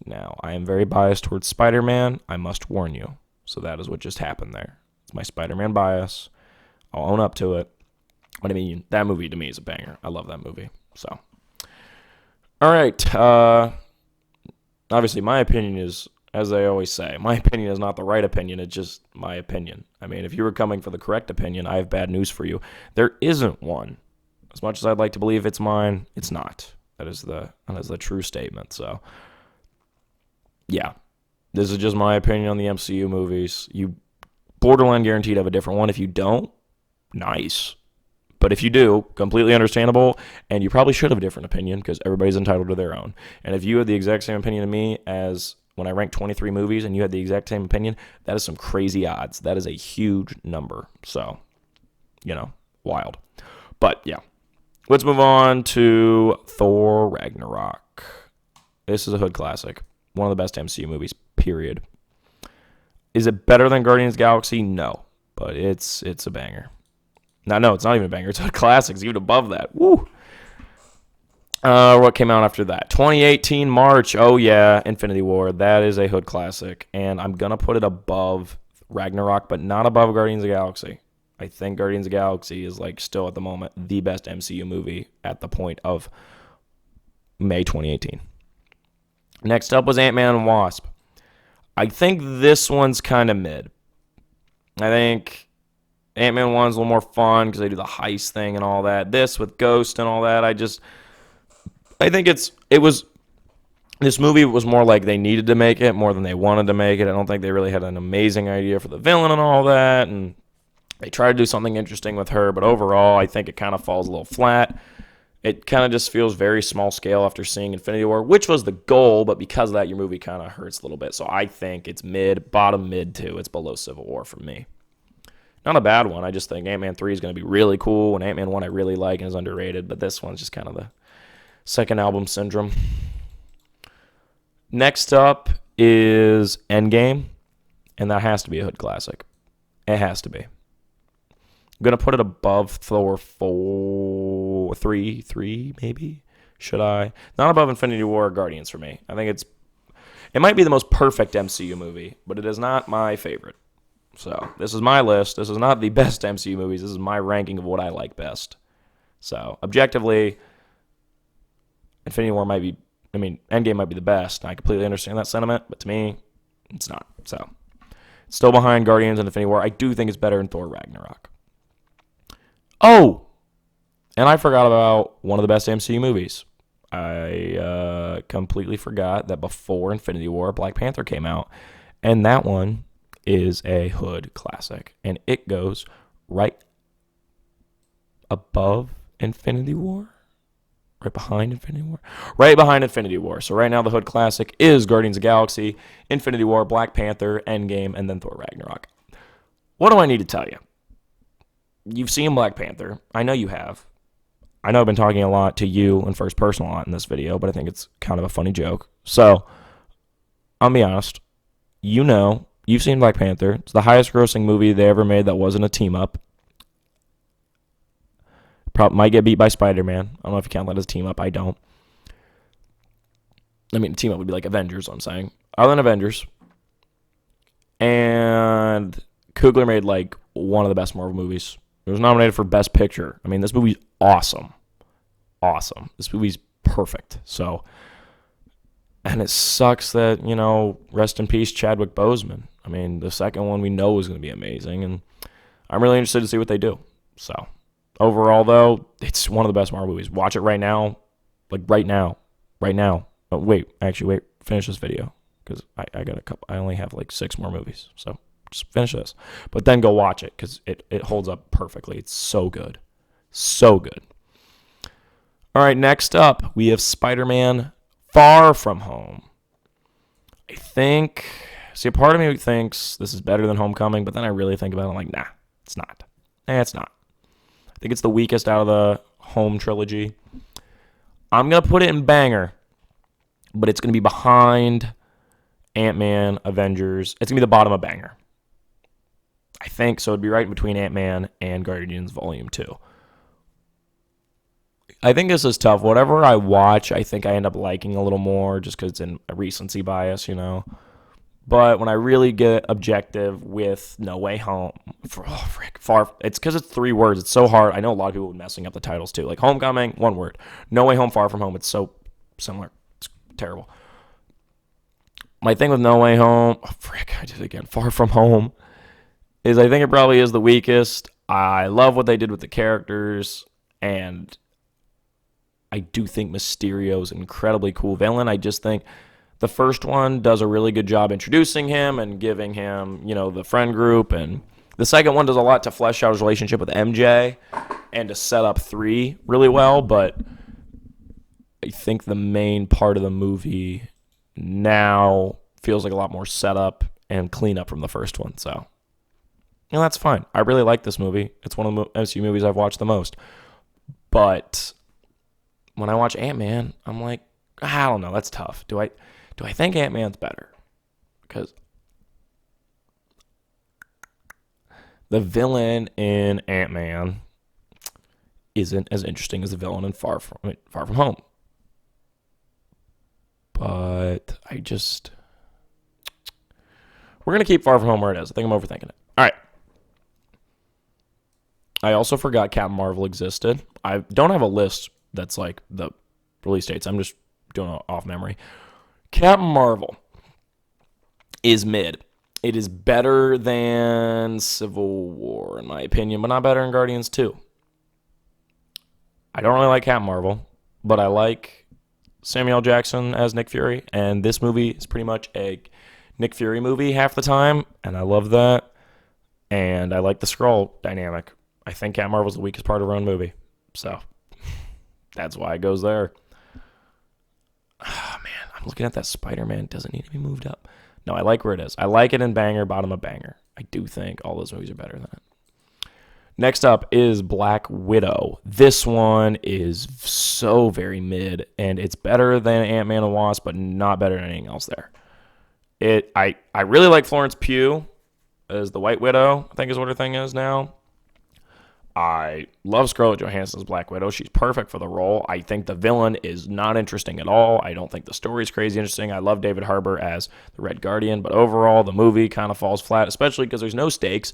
Now, I am very biased towards Spider-Man. I must warn you. So that is what just happened there. It's my Spider-Man bias. I'll own up to it. But I mean, that movie to me is a banger. I love that movie. So, all right. Obviously, my opinion is, as I always say, my opinion is not the right opinion. It's just my opinion. I mean, if you were coming for the correct opinion, I have bad news for you. There isn't one. As much as I'd like to believe it's mine, it's not. That is the true statement. So, yeah, this is just my opinion on the MCU movies. You borderline guaranteed have a different one. If you don't, nice. But if you do, completely understandable, and you probably should have a different opinion because everybody's entitled to their own. And if you had the exact same opinion of me as when I ranked 23 movies and you had the exact same opinion, that is some crazy odds. That is a huge number. So, wild. But, yeah. Let's move on to Thor Ragnarok. This is a hood classic. One of the best MCU movies, period. Is it better than Guardians of the Galaxy? No. But it's a banger. No, it's not even a banger. It's a classic. It's even above that. Woo! What came out after that? 2018 March. Oh, yeah. Infinity War. That is a hood classic. And I'm going to put it above Ragnarok, but not above Guardians of the Galaxy. I think Guardians of the Galaxy is, still at the moment, the best MCU movie at the point of May 2018. Next up was Ant-Man and Wasp. I think this one's kind of mid. I think Ant-Man 1's a little more fun because they do the heist thing and all that. This with Ghost and all that, I think this movie was more like they needed to make it more than they wanted to make it. I don't think they really had an amazing idea for the villain and all that, and they tried to do something interesting with her, but overall, I think it kind of falls a little flat. It kind of just feels very small scale after seeing Infinity War, which was the goal, but because of that, your movie kind of hurts a little bit. So I think it's bottom mid too. It's below Civil War for me. Not a bad one. I just think Ant-Man 3 is going to be really cool, and Ant-Man 1 I really like and is underrated, but this one's just kind of the second album syndrome. Next up is Endgame, and that has to be a hood classic. It has to be. I'm going to put it above Thor 3 maybe? Should I? Not above Infinity War or Guardians for me. I think it might be the most perfect MCU movie, but it is not my favorite. So this is my list. This is not the best MCU movies. This is my ranking of what I like best. So objectively, Endgame might be the best. I completely understand that sentiment, but to me, it's not. So it's still behind Guardians and Infinity War. I do think it's better than Thor Ragnarok. Oh, and I forgot about one of the best MCU movies. I completely forgot that before Infinity War, Black Panther came out, and that one is a hood classic, and it goes right above Infinity War, right behind Infinity War, right behind Infinity War. So right now the hood classic is Guardians of the Galaxy, Infinity War, Black Panther, Endgame, and then Thor Ragnarok. What do I need to tell you? You've seen Black Panther. I know you have. I know I've been talking a lot to you in first person a lot in this video, but I think it's kind of a funny joke. So, I'll be honest. You've seen Black Panther. It's the highest grossing movie they ever made that wasn't a team up. Probably might get beat by Spider-Man. I don't know if you count that as a team up. I don't. I mean, a team up would be like Avengers, I'm saying. Other than Avengers. And Coogler made like one of the best Marvel movies. It was nominated for Best Picture. I mean, this movie's awesome. Awesome. This movie's perfect. So, and it sucks that, rest in peace, Chadwick Boseman. I mean, the second one we know is going to be amazing, and I'm really interested to see what they do. So, overall, though, it's one of the best Marvel movies. Watch it right now. Like, right now. Right now. Oh, wait. Finish this video, because I got a couple. I only have like 6 more movies, so just finish this. But then go watch it, because it holds up perfectly. It's so good. So good. All right, next up, we have Spider-Man Far From Home. A part of me thinks this is better than Homecoming, but then I really think about it, I'm like, nah, it's not. It's not. I think it's the weakest out of the Home trilogy. I'm going to put it in banger, but it's going to be behind Ant-Man, Avengers. It's going to be the bottom of banger. I think, so it'd be right in between Ant-Man and Guardians Volume 2. I think this is tough. Whatever I watch, I think I end up liking a little more just because it's in a recency bias, But when I really get objective with No Way Home, it's because it's 3 words. It's so hard. I know a lot of people are messing up the titles too. Like Homecoming, 1 word. No Way Home, Far From Home. It's so similar. It's terrible. My thing with No Way Home, I did it again. Far From Home is I think it probably is the weakest. I love what they did with the characters, and I do think Mysterio's an incredibly cool villain. I just think the first one does a really good job introducing him and giving him, the friend group. And the second one does a lot to flesh out his relationship with MJ and to set up 3 really well. But I think the main part of the movie now feels like a lot more setup and cleanup from the first one. So, that's fine. I really like this movie. It's one of the MCU movies I've watched the most. But when I watch Ant-Man, I'm like, I don't know. That's tough. Do I think Ant-Man's better? Because the villain in Ant-Man isn't as interesting as the villain in Far From Home. But we're going to keep Far From Home where it is. I think I'm overthinking it. All right. I also forgot Captain Marvel existed. I don't have a list that's like the release dates. I'm just doing it off memory. Captain Marvel is mid. It is better than Civil War, in my opinion, but not better than Guardians 2. I don't really like Captain Marvel, but I like Samuel L. Jackson as Nick Fury, and this movie is pretty much a Nick Fury movie half the time, and I love that. And I like the Skrull dynamic. I think Captain Marvel's the weakest part of her own movie, so that's why it goes there. Oh, man, I'm looking at that Spider-Man. It doesn't need to be moved up. No, I like where it is. I like it in banger, bottom of banger. I do think all those movies are better than it. Next up is Black Widow. This one is so very mid, and it's better than Ant-Man and Wasp, but not better than anything else there. I really like Florence Pugh as the White Widow, I think is what her thing is now. I love Scarlett Johansson's Black Widow. She's perfect for the role. I think the villain is not interesting at all. I don't think the story's crazy interesting. I love David Harbour as the Red Guardian, but overall, the movie kind of falls flat, especially because there's no stakes,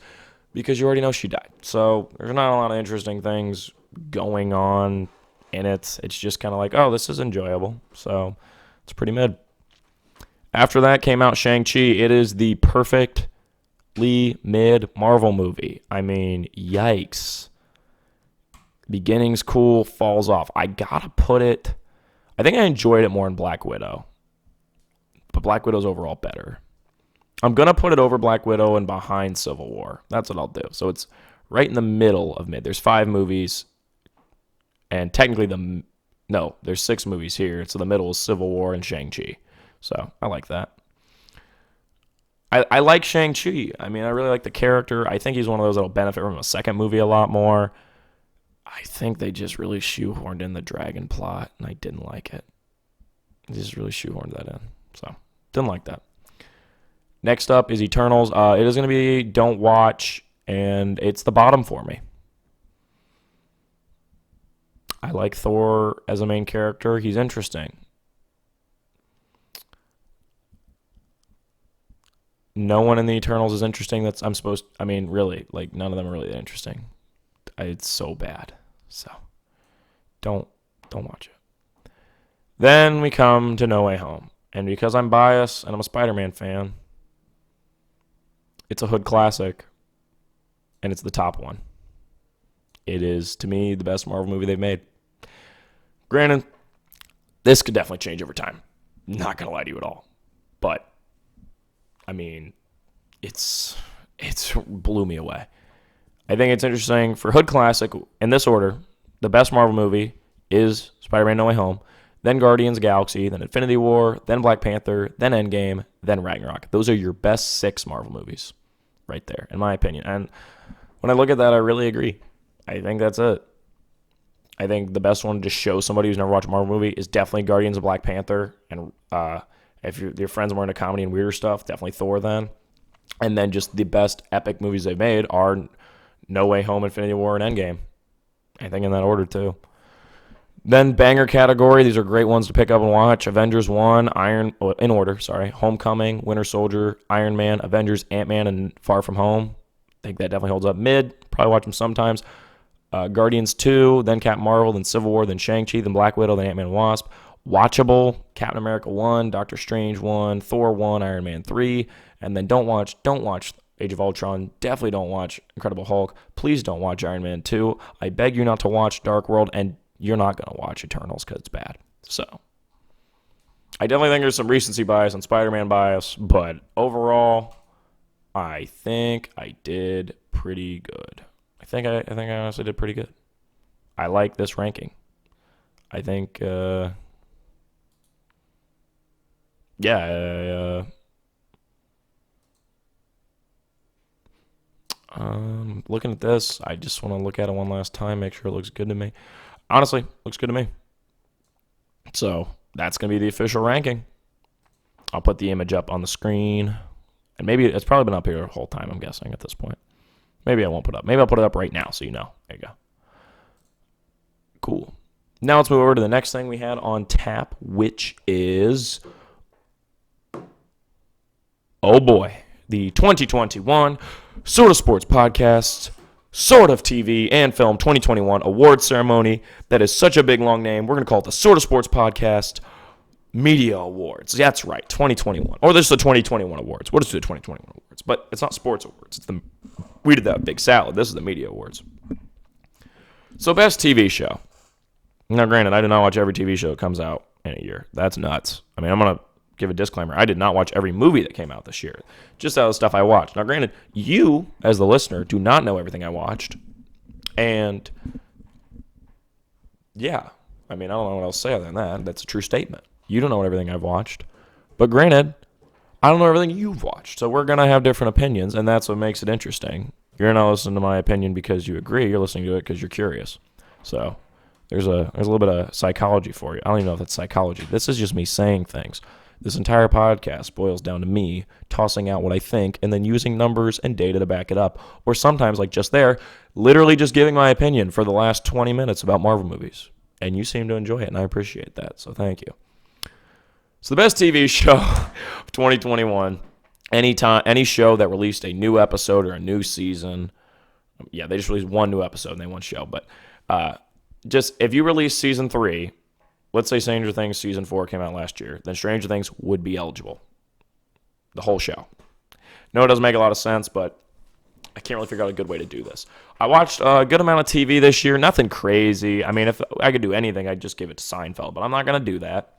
because you already know she died. So there's not a lot of interesting things going on in it. It's just kind of like, oh, this is enjoyable. So it's pretty mid. After that came out Shang-Chi. It is the perfectly mid Marvel movie. I mean, yikes. Beginning's cool, falls off. I gotta put it... I think I enjoyed it more in Black Widow. But Black Widow's overall better. I'm gonna put it over Black Widow and behind Civil War. That's what I'll do. So it's right in the middle of mid. There's 5 movies. And technically there's 6 movies here. So the middle is Civil War and Shang-Chi. So I like that. I like Shang-Chi. I mean, I really like the character. I think he's one of those that'll benefit from a second movie a lot more. I think they just really shoehorned in the dragon plot, and I didn't like it. They just really shoehorned that in. So, didn't like that. Next up is Eternals. It is going to be don't watch, and it's the bottom for me. I like Thor as a main character. He's interesting. No one in the Eternals is interesting. Really, like, none of them are really that interesting. It's so bad. So, don't watch it. Then we come to No Way Home. And because I'm biased and I'm a Spider-Man fan, it's a hood classic. And it's the top one. It is, to me, the best Marvel movie they've made. Granted, this could definitely change over time. Not going to lie to you at all. But I mean, it's blew me away. I think it's interesting for hood classic in this order. The best Marvel movie is Spider-Man No Way Home, then Guardians of the Galaxy, then Infinity War, then Black Panther, then Endgame, then Ragnarok. Those are your best 6 Marvel movies right there, in my opinion. And when I look at that, I really agree. I think that's it. I think the best one to show somebody who's never watched a Marvel movie is definitely Guardians of Black Panther. And if your friends are more into comedy and weirder stuff, definitely Thor then. And then just the best epic movies they've made are No Way Home, Infinity War, and Endgame. I think in that order too. Then banger category, these are great ones to pick up and watch. Avengers 1, Homecoming, Winter Soldier, Iron Man, Avengers, Ant-Man, and Far From Home. I think that definitely holds up. Mid, probably watch them sometimes. Guardians 2, then Captain Marvel, then Civil War, then Shang-Chi, then Black Widow, then Ant-Man and Wasp. Watchable, Captain America 1, Doctor Strange 1, Thor 1, Iron Man 3, and then don't watch Age of Ultron. Definitely don't watch Incredible Hulk. Please don't watch Iron Man 2. I beg you not to watch Dark World, and you're not going to watch Eternals because it's bad. So, I definitely think there's some recency bias and Spider-Man bias, but overall, I think I did pretty good. I think I honestly did pretty good. I like this ranking. I think, looking at this, I just want to look at it one last time, make sure it looks good to me. Honestly, looks good to me. So, that's going to be the official ranking. I'll put the image up on the screen. And maybe it's probably been up here the whole time, I'm guessing, at this point. Maybe I won't put it up. Maybe I'll put it up right now so you know. There you go. Cool. Now let's move over to the next thing we had on tap, which is, oh boy, the 2021 Sort of Sports Podcast, Sort of TV and Film 2021 Awards Ceremony. That is such a big, long name. We're going to call it the Sort of Sports Podcast Media Awards. That's right, 2021. Or this is the 2021 Awards. What is the 2021 Awards? But it's not Sports Awards. We did that big salad. This is the Media Awards. So, best TV show. Now, granted, I do not watch every TV show that comes out in a year. That's nuts. I mean, I'm going to give a disclaimer. I did not watch every movie that came out this year. Just out of the stuff I watched. Now, granted, you, as the listener, do not know everything I watched. And, yeah. I mean, I don't know what else to say other than that. That's a true statement. You don't know everything I've watched. But granted, I don't know everything you've watched. So we're going to have different opinions, and that's what makes it interesting. You're not listening to my opinion because you agree. You're listening to it because you're curious. So there's a little bit of psychology for you. I don't even know if that's psychology. This is just me saying things. This entire podcast boils down to me tossing out what I think and then using numbers and data to back it up. Or sometimes, like just there, literally just giving my opinion for the last 20 minutes about Marvel movies. And you seem to enjoy it, and I appreciate that. So thank you. So the best TV show of 2021, any show that released a new episode or a new season. Yeah, they just released one new episode and they one show. But just if you release season 3, let's say Stranger Things season 4 came out last year, then Stranger Things would be eligible. The whole show. No, it doesn't make a lot of sense, but I can't really figure out a good way to do this. I watched a good amount of TV this year. Nothing crazy. I mean, if I could do anything, I'd just give it to Seinfeld, but I'm not going to do that.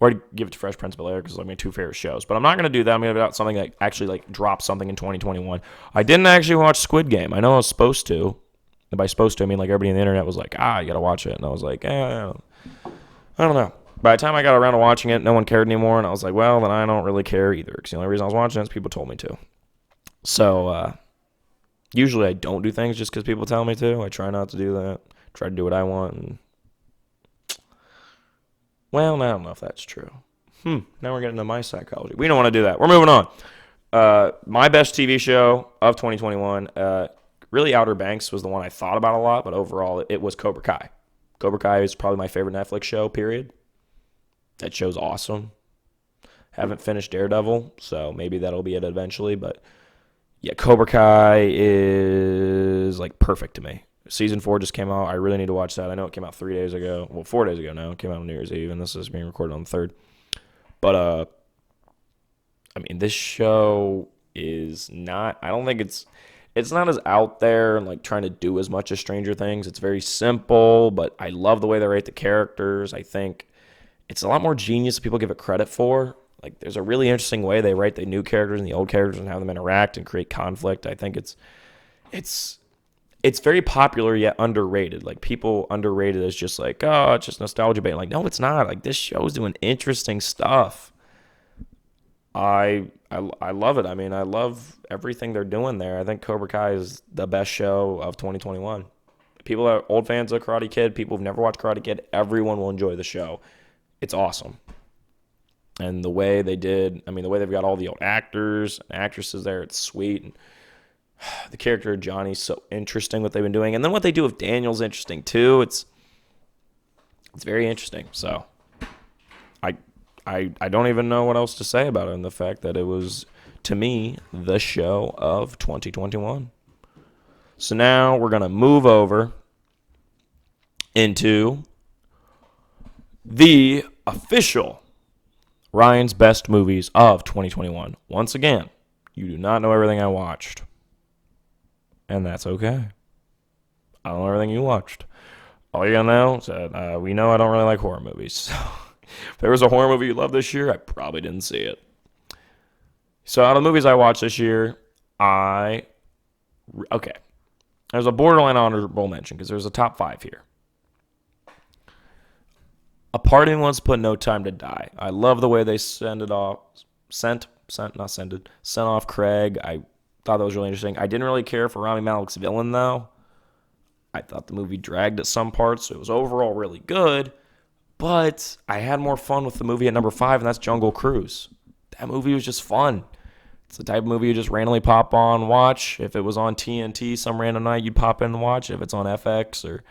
Or I'd give it to Fresh Prince of Bel-Air because they're my 2 favorite shows. But I'm not going to do that. I'm going to give out something that actually like drops something in 2021. I didn't actually watch Squid Game. I know I was supposed to. And by supposed to, I mean like everybody on the internet was like, you got to watch it. And I was like, I don't know. By the time I got around to watching it, no one cared anymore. And I was like, well, then I don't really care either. Because the only reason I was watching it is people told me to. So, usually I don't do things just because people tell me to. I try not to do that. Try to do what I want. And well, I don't know if that's true. Now we're getting into my psychology. We don't want to do that. We're moving on. My best TV show of 2021, really Outer Banks was the one I thought about a lot, but overall it was Cobra Kai. Cobra Kai is probably my favorite Netflix show, period. That show's awesome. Haven't finished Daredevil, so maybe that'll be it eventually, but yeah, Cobra Kai is like perfect to me. Season 4 just came out. I really need to watch that. I know it came out 3 days ago. Well, 4 days ago now. It came out on New Year's Eve, and this is being recorded on the 3rd. But, I mean, this show is not, I don't think it's not as out there and, like, trying to do as much as Stranger Things. It's very simple, but I love the way they write the characters. I think it's a lot more genius than people give it credit for. Like, there's a really interesting way they write the new characters and the old characters and have them interact and create conflict. I think it's very popular yet underrated. Like, people underrate it as just like, oh, it's just nostalgia bait. Like, no, it's not. Like, this show's doing interesting stuff. I love it. I mean, I love everything they're doing there. I think Cobra Kai is the best show of 2021. People that are old fans of Karate Kid, people who've never watched Karate Kid, everyone will enjoy the show. It's awesome. And the way they did, I mean, the way they've got all the old actors and actresses there, it's sweet. And the character of Johnny's so interesting, what they've been doing. And then what they do with Daniel's interesting, too. It's very interesting. So I don't even know what else to say about it, and the fact that it was, to me, the show of 2021. So now we're going to move over into the official Ryan's Best Movies of 2021. Once again, you do not know everything I watched. And that's okay. I don't know everything you watched. All you gotta know is that we know I don't really like horror movies. So if there was a horror movie you loved this year, I probably didn't see it. So out of the movies I watched this year, there's a borderline honorable mention because there's a top 5 here. A Part of Me Wants to put No Time to Die. I love the way they sent off Craig. I thought that was really interesting. I didn't really care for Rami Malek's villain, though. I thought the movie dragged at some parts, so it was overall really good. But I had more fun with the movie at number 5, and that's Jungle Cruise. That movie was just fun. It's the type of movie you just randomly pop on, watch. If it was on TNT some random night, you'd pop in and watch. If it's on FX or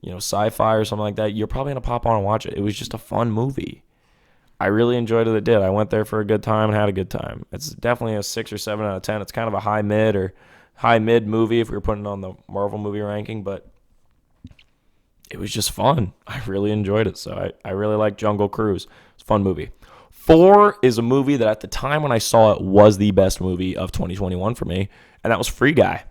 Sci-Fi or something like that, you're probably going to pop on and watch it. It was just a fun movie. I really enjoyed it. I went there for a good time and had a good time. It's definitely a 6 or 7 out of 10. It's kind of a high mid movie if we were putting it on the Marvel movie ranking, but it was just fun. I really enjoyed it. So I really like Jungle Cruise. It's a fun movie. 4 is a movie that at the time when I saw it was the best movie of 2021 for me, and that was Free Guy.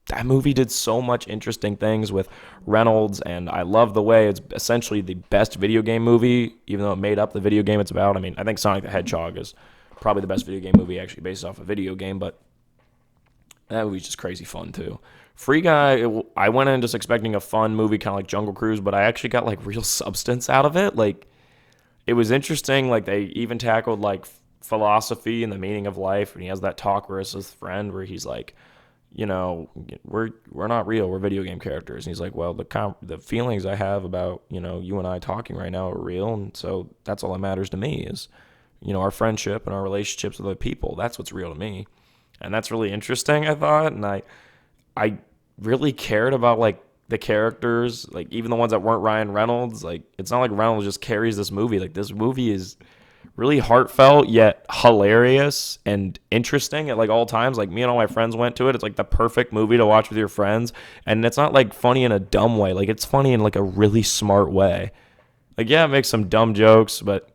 That movie did so much interesting things with Reynolds, and I love the way it's essentially the best video game movie, even though it made up the video game it's about. I mean, I think Sonic the Hedgehog is probably the best video game movie actually based off a video game, but that movie's just crazy fun too. Free Guy, I went in just expecting a fun movie kind of like Jungle Cruise, but I actually got like real substance out of it. Like, it was interesting. Like, they even tackled like philosophy and the meaning of life, and he has that talk where it's his friend where he's like, we're not real. We're video game characters. And he's like, well, the feelings I have about, you and I talking right now are real. And so that's all that matters to me is our friendship and our relationships with other people. That's what's real to me. And that's really interesting, I thought. And I really cared about, like, the characters, like, even the ones that weren't Ryan Reynolds. Like, it's not like Reynolds just carries this movie. Like, this movie is really heartfelt yet hilarious and interesting at, like, all times. Like, me and all my friends went to it. It's like the perfect movie to watch with your friends. And it's not, like, funny in a dumb way. Like, it's funny in, like, a really smart way. Like, yeah, it makes some dumb jokes, but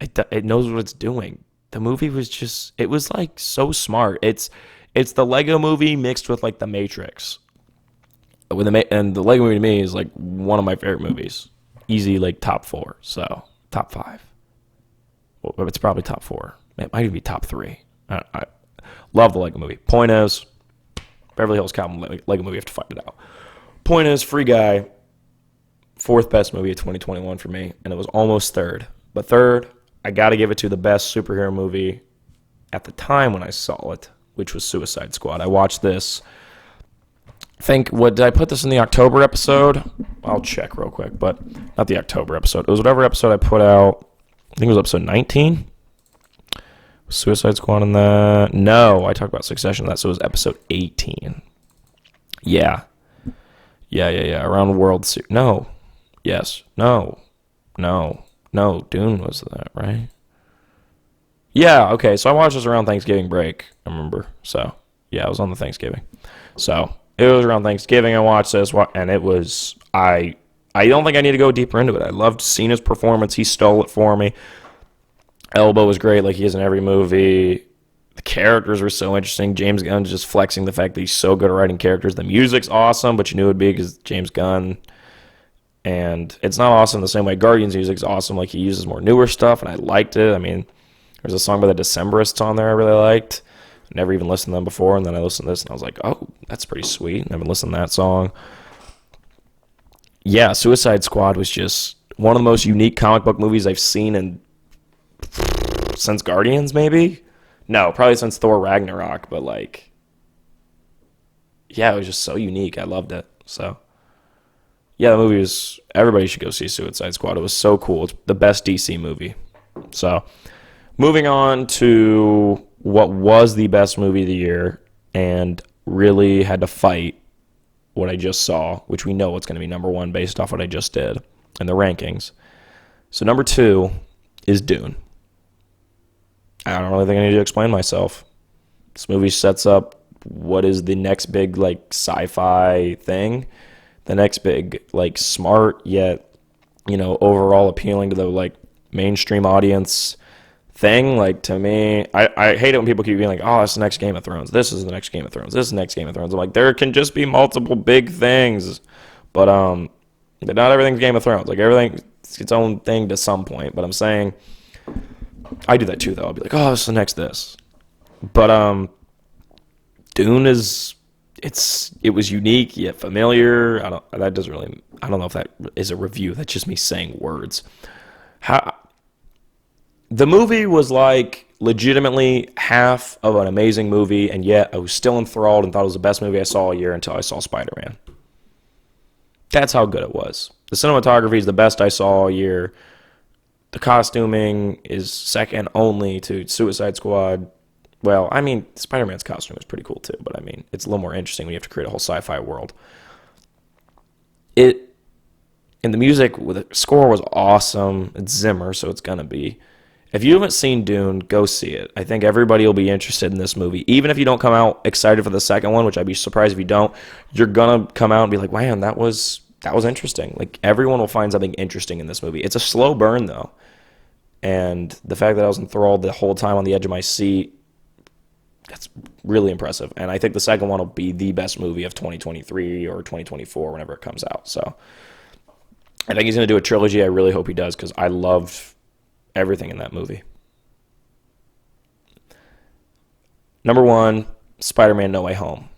it knows what it's doing. The movie was just, it was, like, so smart. It's the Lego movie mixed with, like, the Matrix. And the Lego movie to me is, like, one of my favorite movies. Easy, like, top 4. So, top 5. Well, it's probably top 4. It might even be top 3. I love the Lego movie. Point is, Beverly Hills Cop Lego movie, you have to find it out. Point is, Free Guy, 4th best movie of 2021 for me, and it was almost 3rd. But 3rd, I got to give it to the best superhero movie at the time when I saw it, which was Suicide Squad. I watched this. Did I put this in the October episode? I'll check real quick, but not the October episode. It was whatever episode I put out. I think it was episode 19. Suicide Squad in that. No, I talked about Succession in that, so it was episode 18. Yeah. Around World Series. No. Yes. No. Dune was that, right? Yeah, okay. So I watched this around Thanksgiving break, I remember. So, yeah, it was on the Thanksgiving. So, it was around Thanksgiving I watched this, and it was, I don't think I need to go deeper into it. I loved Cena's performance. He stole it for me. Elbow was great, like he is in every movie. The characters were so interesting. James Gunn's just flexing the fact that he's so good at writing characters. The music's awesome, but you knew it would be because James Gunn. And it's not awesome the same way Guardians' music's awesome. Like, he uses more newer stuff, and I liked it. I mean, there's a song by the Decemberists on there I really liked. Never even listened to them before, and then I listened to this, and I was like, oh, that's pretty sweet. Never listened to that song. Yeah, Suicide Squad was just one of the most unique comic book movies I've seen since Guardians, maybe? No, probably since Thor Ragnarok, but, like, yeah, it was just so unique. I loved it. So, yeah, the movie was, everybody should go see Suicide Squad. It was so cool. It's the best DC movie. So, moving on to what was the best movie of the year and really had to fight what I just saw, which we know what's going to be number 1 based off what I just did in the rankings. So number 2 is Dune. I don't really think I need to explain myself. This movie sets up what is the next big, like, sci-fi thing, the next big, like, smart yet, overall appealing to the, like, mainstream audience thing. Like, to me, I hate it when people keep being like, oh, it's the next Game of Thrones. This is the next Game of Thrones. This is the next Game of Thrones. I'm like, there can just be multiple big things. But not everything's Game of Thrones. Like, everything's its own thing to some point. But I'm saying, I do that too, though. I'll be like, oh, it's the next this. But Dune it was unique yet familiar. I don't know if that is a review. That's just me saying words. The movie was, like, legitimately half of an amazing movie, and yet I was still enthralled and thought it was the best movie I saw all year until I saw Spider-Man. That's how good it was. The cinematography is the best I saw all year. The costuming is second only to Suicide Squad. Well, I mean, Spider-Man's costume is pretty cool too, but I mean, it's a little more interesting when you have to create a whole sci-fi world. And the music with the score was awesome. It's Zimmer, so it's gonna be. If you haven't seen Dune, go see it. I think everybody will be interested in this movie. Even if you don't come out excited for the second one, which I'd be surprised if you don't, you're going to come out and be like, man, that was interesting. Like, everyone will find something interesting in this movie. It's a slow burn, though. And the fact that I was enthralled the whole time on the edge of my seat, that's really impressive. And I think the second one will be the best movie of 2023 or 2024, whenever it comes out. So I think he's going to do a trilogy. I really hope he does, because I loved everything in that movie. Number 1, Spider-Man No Way Home.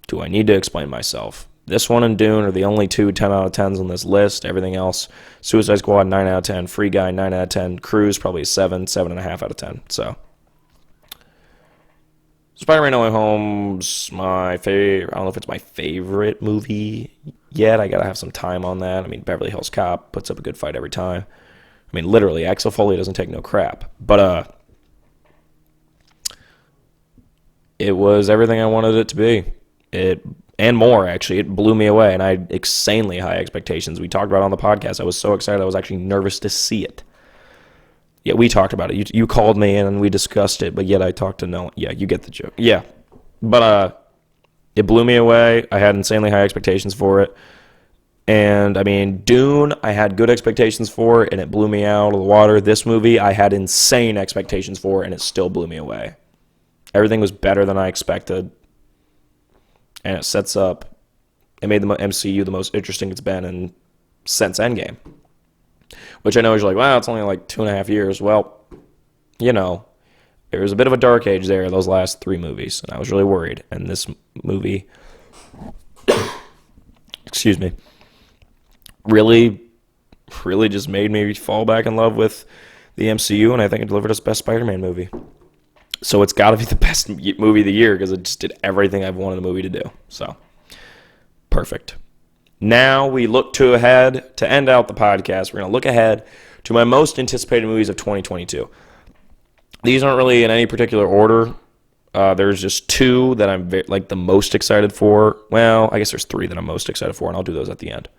Do I need to explain myself? This one and Dune are the only 2 10 out of 10s on this list. Everything else, Suicide Squad, 9 out of 10. Free Guy, 9 out of 10. Cruise, probably a 7.5 out of 10. So, Spider-Man No Way Home's my favorite. I don't know if it's my favorite movie yet. I got to have some time on that. I mean, Beverly Hills Cop puts up a good fight every time. I mean, literally, Axel Foley doesn't take no crap. But it was everything I wanted it to be. And more, actually. It blew me away, and I had insanely high expectations. We talked about it on the podcast. I was so excited, I was actually nervous to see it. Yeah, we talked about it. You called me, and we discussed it, but yet I talked to no one. Yeah, you get the joke. Yeah. But it blew me away. I had insanely high expectations for it. And, I mean, Dune, I had good expectations for, and it blew me out of the water. This movie, I had insane expectations for, and it still blew me away. Everything was better than I expected. And it sets up, it made the MCU the most interesting it's been since Endgame. Which I know is like, wow, it's only like 2.5 years. Well, you know, there was a bit of a dark age there, those last 3 movies. And I was really worried. And this movie, excuse me, really just made me fall back in love with the MCU, and I think it delivered its best Spider-Man movie. So it's got to be the best movie of the year because it just did everything I've wanted a movie to do. So, perfect. Now we look ahead to end out the podcast. We're going to look ahead to my most anticipated movies of 2022. These aren't really in any particular order. There's just 2 that I'm the most excited for. Well, I guess there's 3 that I'm most excited for, and I'll do those at the end.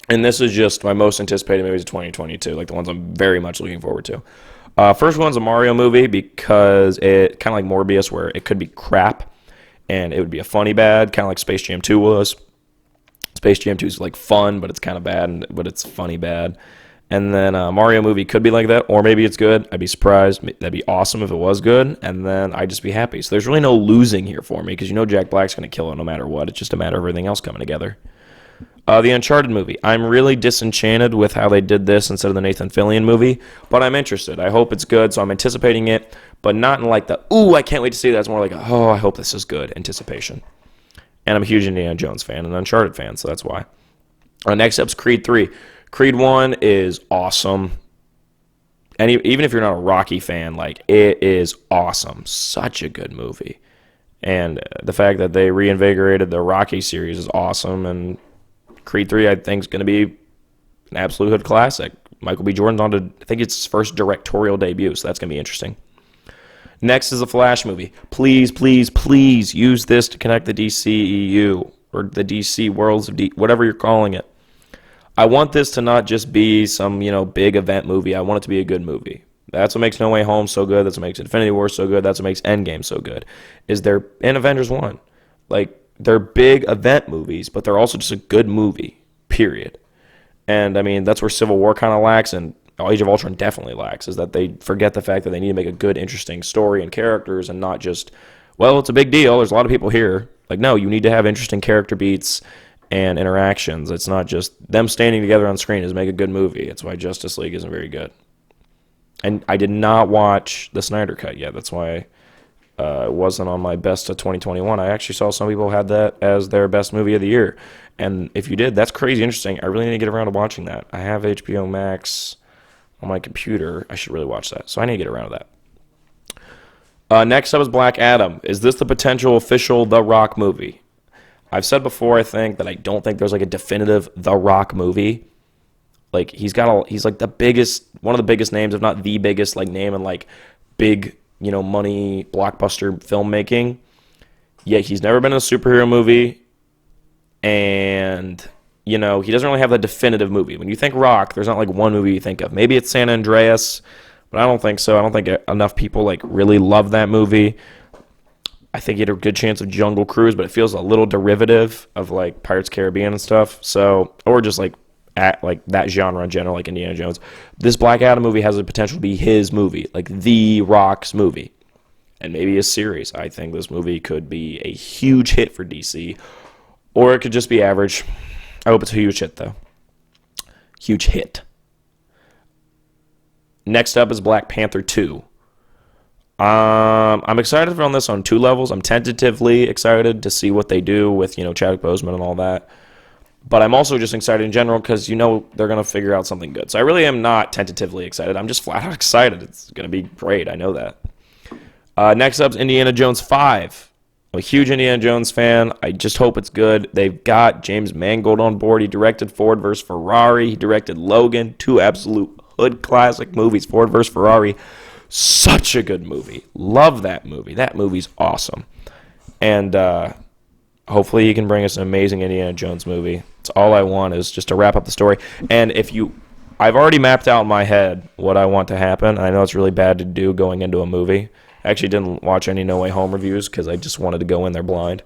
And this is just my most anticipated movies of 2022, like the ones I'm very much looking forward to. First one's a Mario movie because it kind of like Morbius, where it could be crap and it would be a funny bad, kind of like Space Jam 2 was. Space Jam 2 is like fun, but it's kind of bad, but it's funny bad. And then a Mario movie could be like that, or maybe it's good. I'd be surprised. That'd be awesome if it was good, and then I'd just be happy. So there's really no losing here for me because you know Jack Black's going to kill it no matter what. It's just a matter of everything else coming together. The Uncharted movie. I'm really disenchanted with how they did this instead of the Nathan Fillion movie, but I'm interested. I hope it's good, so I'm anticipating it, but not in like the, ooh, I can't wait to see that. It's more like, oh, I hope this is good anticipation. And I'm a huge Indiana Jones fan and an Uncharted fan, so that's why. Next up's Creed 3. Creed 1 is awesome. And even if you're not a Rocky fan, like, it is awesome. Such a good movie. And the fact that they reinvigorated the Rocky series is awesome, and Creed 3, I think, is going to be an absolute hood classic. Michael B. Jordan's on to, I think it's his first directorial debut, so that's going to be interesting. Next is a Flash movie. Please, please, please use this to connect the DCEU, or the DC worlds of whatever you're calling it. I want this to not just be some, big event movie. I want it to be a good movie. That's what makes No Way Home so good. That's what makes Infinity War so good. That's what makes Endgame so good. And Avengers 1. They're big event movies, but they're also just a good movie, period. And, I mean, that's where Civil War kind of lacks, and Age of Ultron definitely lacks, is that they forget the fact that they need to make a good, interesting story and characters and not just, well, it's a big deal. There's a lot of people here. No, you need to have interesting character beats and interactions. It's not just them standing together on screen to make a good movie. It's why Justice League isn't very good. And I did not watch the Snyder Cut yet. That's why it wasn't on my best of 2021. I actually saw some people had that as their best movie of the year. And if you did, that's crazy interesting. I really need to get around to watching that. I have HBO Max on my computer. I should really watch that. So I need to get around to that. Next up is Black Adam. Is this the potential official The Rock movie? I've said before, I think, that I don't think there's a definitive The Rock movie. He's like the biggest, one of the biggest names, if not the biggest name in big, money blockbuster filmmaking. Yet he's never been in a superhero movie, and he doesn't really have that definitive movie. When you think Rock, there's not one movie you think of. Maybe it's San Andreas, but I don't think so. I don't think enough people really love that movie. I think he had a good chance of Jungle Cruise, but it feels a little derivative of Pirates of the Caribbean and stuff. So, or just that genre in general, like Indiana Jones. This Black Adam movie has the potential to be his movie, The Rock's movie, and maybe a series. I think this movie could be a huge hit for DC, or it could just be average. I hope it's a huge hit, though. Huge hit. Next up is Black Panther 2. I'm excited on this on 2 levels. I'm tentatively excited to see what they do with, Chadwick Boseman and all that. But I'm also just excited in general because, they're going to figure out something good. So I really am not tentatively excited. I'm just flat out excited. It's going to be great. I know that. Next up is Indiana Jones 5. I'm a huge Indiana Jones fan. I just hope it's good. They've got James Mangold on board. He directed Ford vs. Ferrari. He directed Logan, two absolute hood classic movies. Ford vs. Ferrari, such a good movie. Love that movie. That movie's awesome. And hopefully he can bring us an amazing Indiana Jones movie. It's all I want is just to wrap up the story. And I've already mapped out in my head what I want to happen. I know it's really bad to do going into a movie. I actually didn't watch any No Way Home reviews because I just wanted to go in there blind.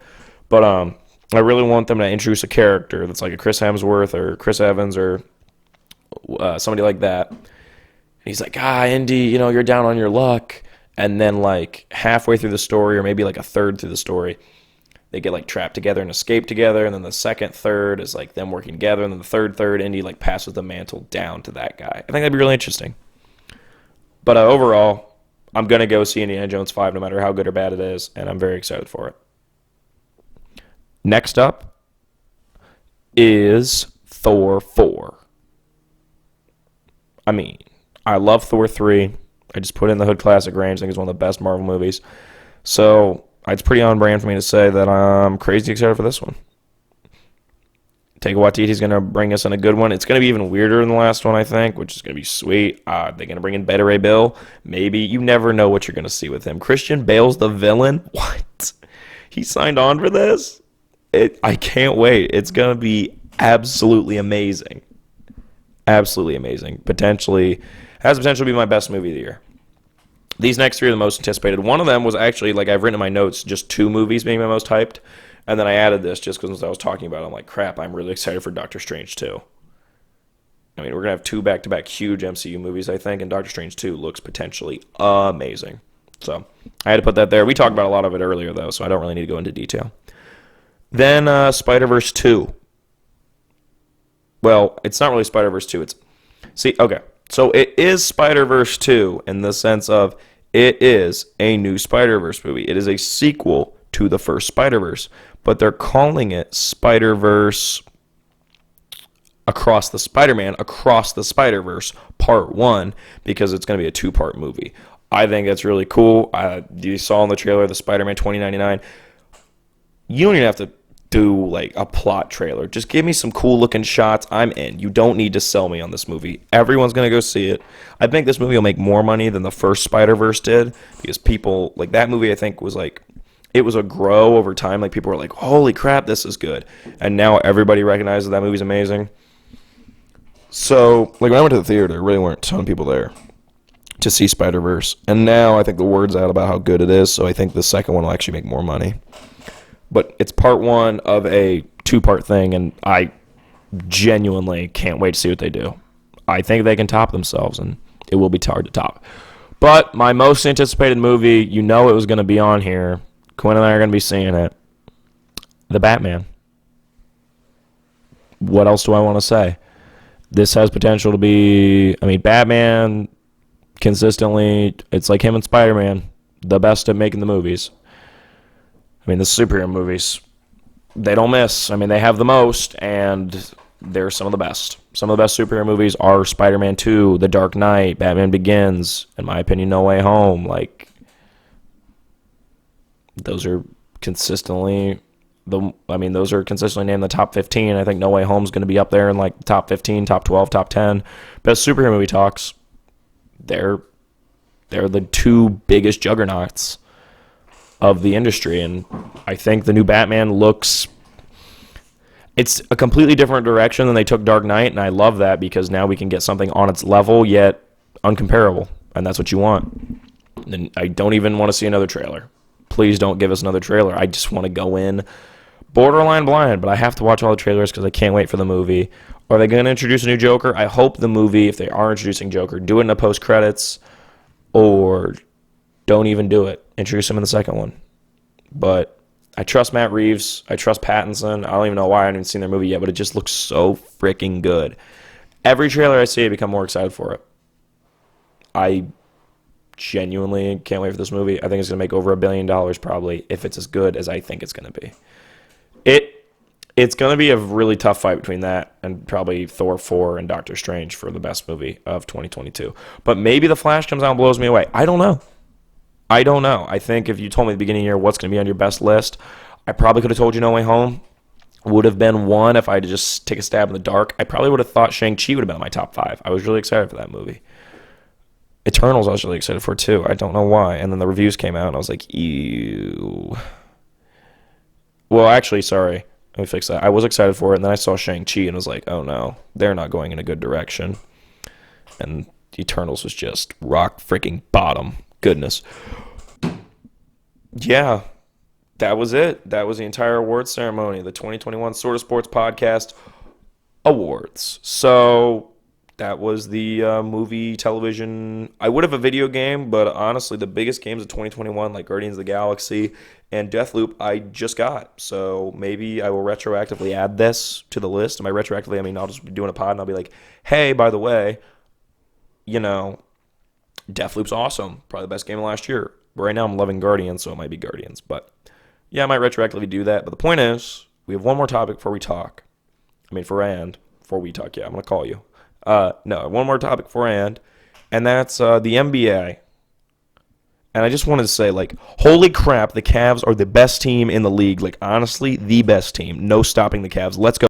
But I really want them to introduce a character that's like a Chris Hemsworth or Chris Evans or somebody like that. And he's like, Indy, you're down on your luck. And then like halfway through the story, or maybe like a third through the story, they get like trapped together and escape together. And then the second third is like them working together. And then the third, Indy like passes the mantle down to that guy. I think that'd be really interesting. But overall, I'm going to go see Indiana Jones 5 no matter how good or bad it is, and I'm very excited for it. Next up is Thor 4. I mean, I love Thor 3. I just put it in the Hood Classic range. I think it's one of the best Marvel movies. So it's pretty on brand for me to say that I'm crazy excited for this one. Taika Waititi's going to bring us in a good one. It's going to be even weirder than the last one, I think, which is going to be sweet. They're going to bring in Beta Ray Bill. Maybe. You never know what you're going to see with him. Christian Bale's the villain? What? He signed on for this? I can't wait. It's going to be absolutely amazing. Absolutely amazing. Has potential to be my best movie of the year. These next three are the most anticipated. One of them was actually, like I've written in my notes, just two movies being my most hyped. And then I added this just because I was talking about it. I'm like, crap, I'm really excited for Doctor Strange 2. I mean, we're going to have two back-to-back huge MCU movies, I think, and Doctor Strange 2 looks potentially amazing. So I had to put that there. We talked about a lot of it earlier, though, so I don't really need to go into detail. Then Spider-Verse 2. Well, it's not really Spider-Verse 2. So it is Spider-Verse 2 in the sense of it is a new Spider-Verse movie. It is a sequel to the first Spider-Verse, but they're calling it Spider-Verse Across the Spider-Man, Across the Spider-Verse Part 1, because it's going to be a two-part movie. I think that's really cool. You saw in the trailer the Spider-Man 2099. You don't even have to do like a plot trailer. Just give me some cool-looking shots. I'm in. You don't need to sell me on this movie. Everyone's going to go see it. I think this movie will make more money than the first Spider-Verse did, because people, like that movie I think was like, it was a grow over time. Like people were like, holy crap, this is good. And now everybody recognizes that movie's amazing. So, like when I went to the theater, there really weren't a ton of people there to see Spider-Verse. And now I think the word's out about how good it is, so I think the second one will actually make more money. But it's part one of a two-part thing, and I genuinely can't wait to see what they do. I think they can top themselves, and it will be hard to top. But my most anticipated movie, you know it was going to be on here. Quinn and I are going to be seeing it. The Batman. What else do I want to say? This has potential to be, Batman consistently, it's like him and Spider-Man, the best at making the movies. The superhero movies, they don't miss. They have the most, and they're some of the best. Some of the best superhero movies are Spider-Man 2, The Dark Knight, Batman Begins, in my opinion, No Way Home. Those are consistently those are consistently named in the top 15. I think No Way Home's going to be up there in like top 15, top 12, top 10. Best superhero movie talks. They're the two biggest juggernauts of the industry, and I think the new Batman it's a completely different direction than they took Dark Knight, and I love that because now we can get something on its level yet uncomparable, and that's what you want. And I don't even want to see another trailer. Please don't give us another trailer. I just want to go in borderline blind, but I have to watch all the trailers because I can't wait for the movie. Are they going to introduce a new Joker? I hope the movie, if they are introducing Joker, do it in the post-credits, or don't even do it. Introduce him in the second one. But I trust Matt Reeves. I trust Pattinson. I don't even know why I haven't even seen their movie yet, but it just looks so freaking good. Every trailer I see, I become more excited for it. I genuinely can't wait for this movie. I think it's going to make over $1 billion probably, if it's as good as I think it's going to be. It's going to be a really tough fight between that and probably Thor 4 and Doctor Strange for the best movie of 2022. But maybe The Flash comes out and blows me away. I don't know. I don't know. I think if you told me at the beginning of the year what's going to be on your best list, I probably could have told you No Way Home would have been one if I had to just take a stab in the dark. I probably would have thought Shang-Chi would have been in my top 5. I was really excited for that movie. Eternals I was really excited for too. I don't know why. And then the reviews came out and I was like, ew. Well, actually, sorry. Let me fix that. I was excited for it, and then I saw Shang-Chi and was like, oh no, they're not going in a good direction. And Eternals was just rock freaking bottom. Goodness. Yeah, that was it. That was the entire awards ceremony, the 2021 Sort of Sports Podcast Awards. So that was the movie, television. I would have a video game, but honestly, the biggest games of 2021, like Guardians of the Galaxy and Deathloop, I just got. So maybe I will retroactively add this to the list. And by retroactively, I mean I'll just be doing a pod and I'll be like, hey, by the way, Deathloop's awesome. Probably the best game of last year. But right now I'm loving Guardians, so it might be Guardians. But yeah, I might retroactively do that. But the point is, we have one more topic before we talk. Before we talk, yeah, I'm going to call you. No, one more topic beforehand, and that's the NBA. And I just wanted to say, like, holy crap, the Cavs are the best team in the league. Like, honestly, the best team. No stopping the Cavs. Let's go.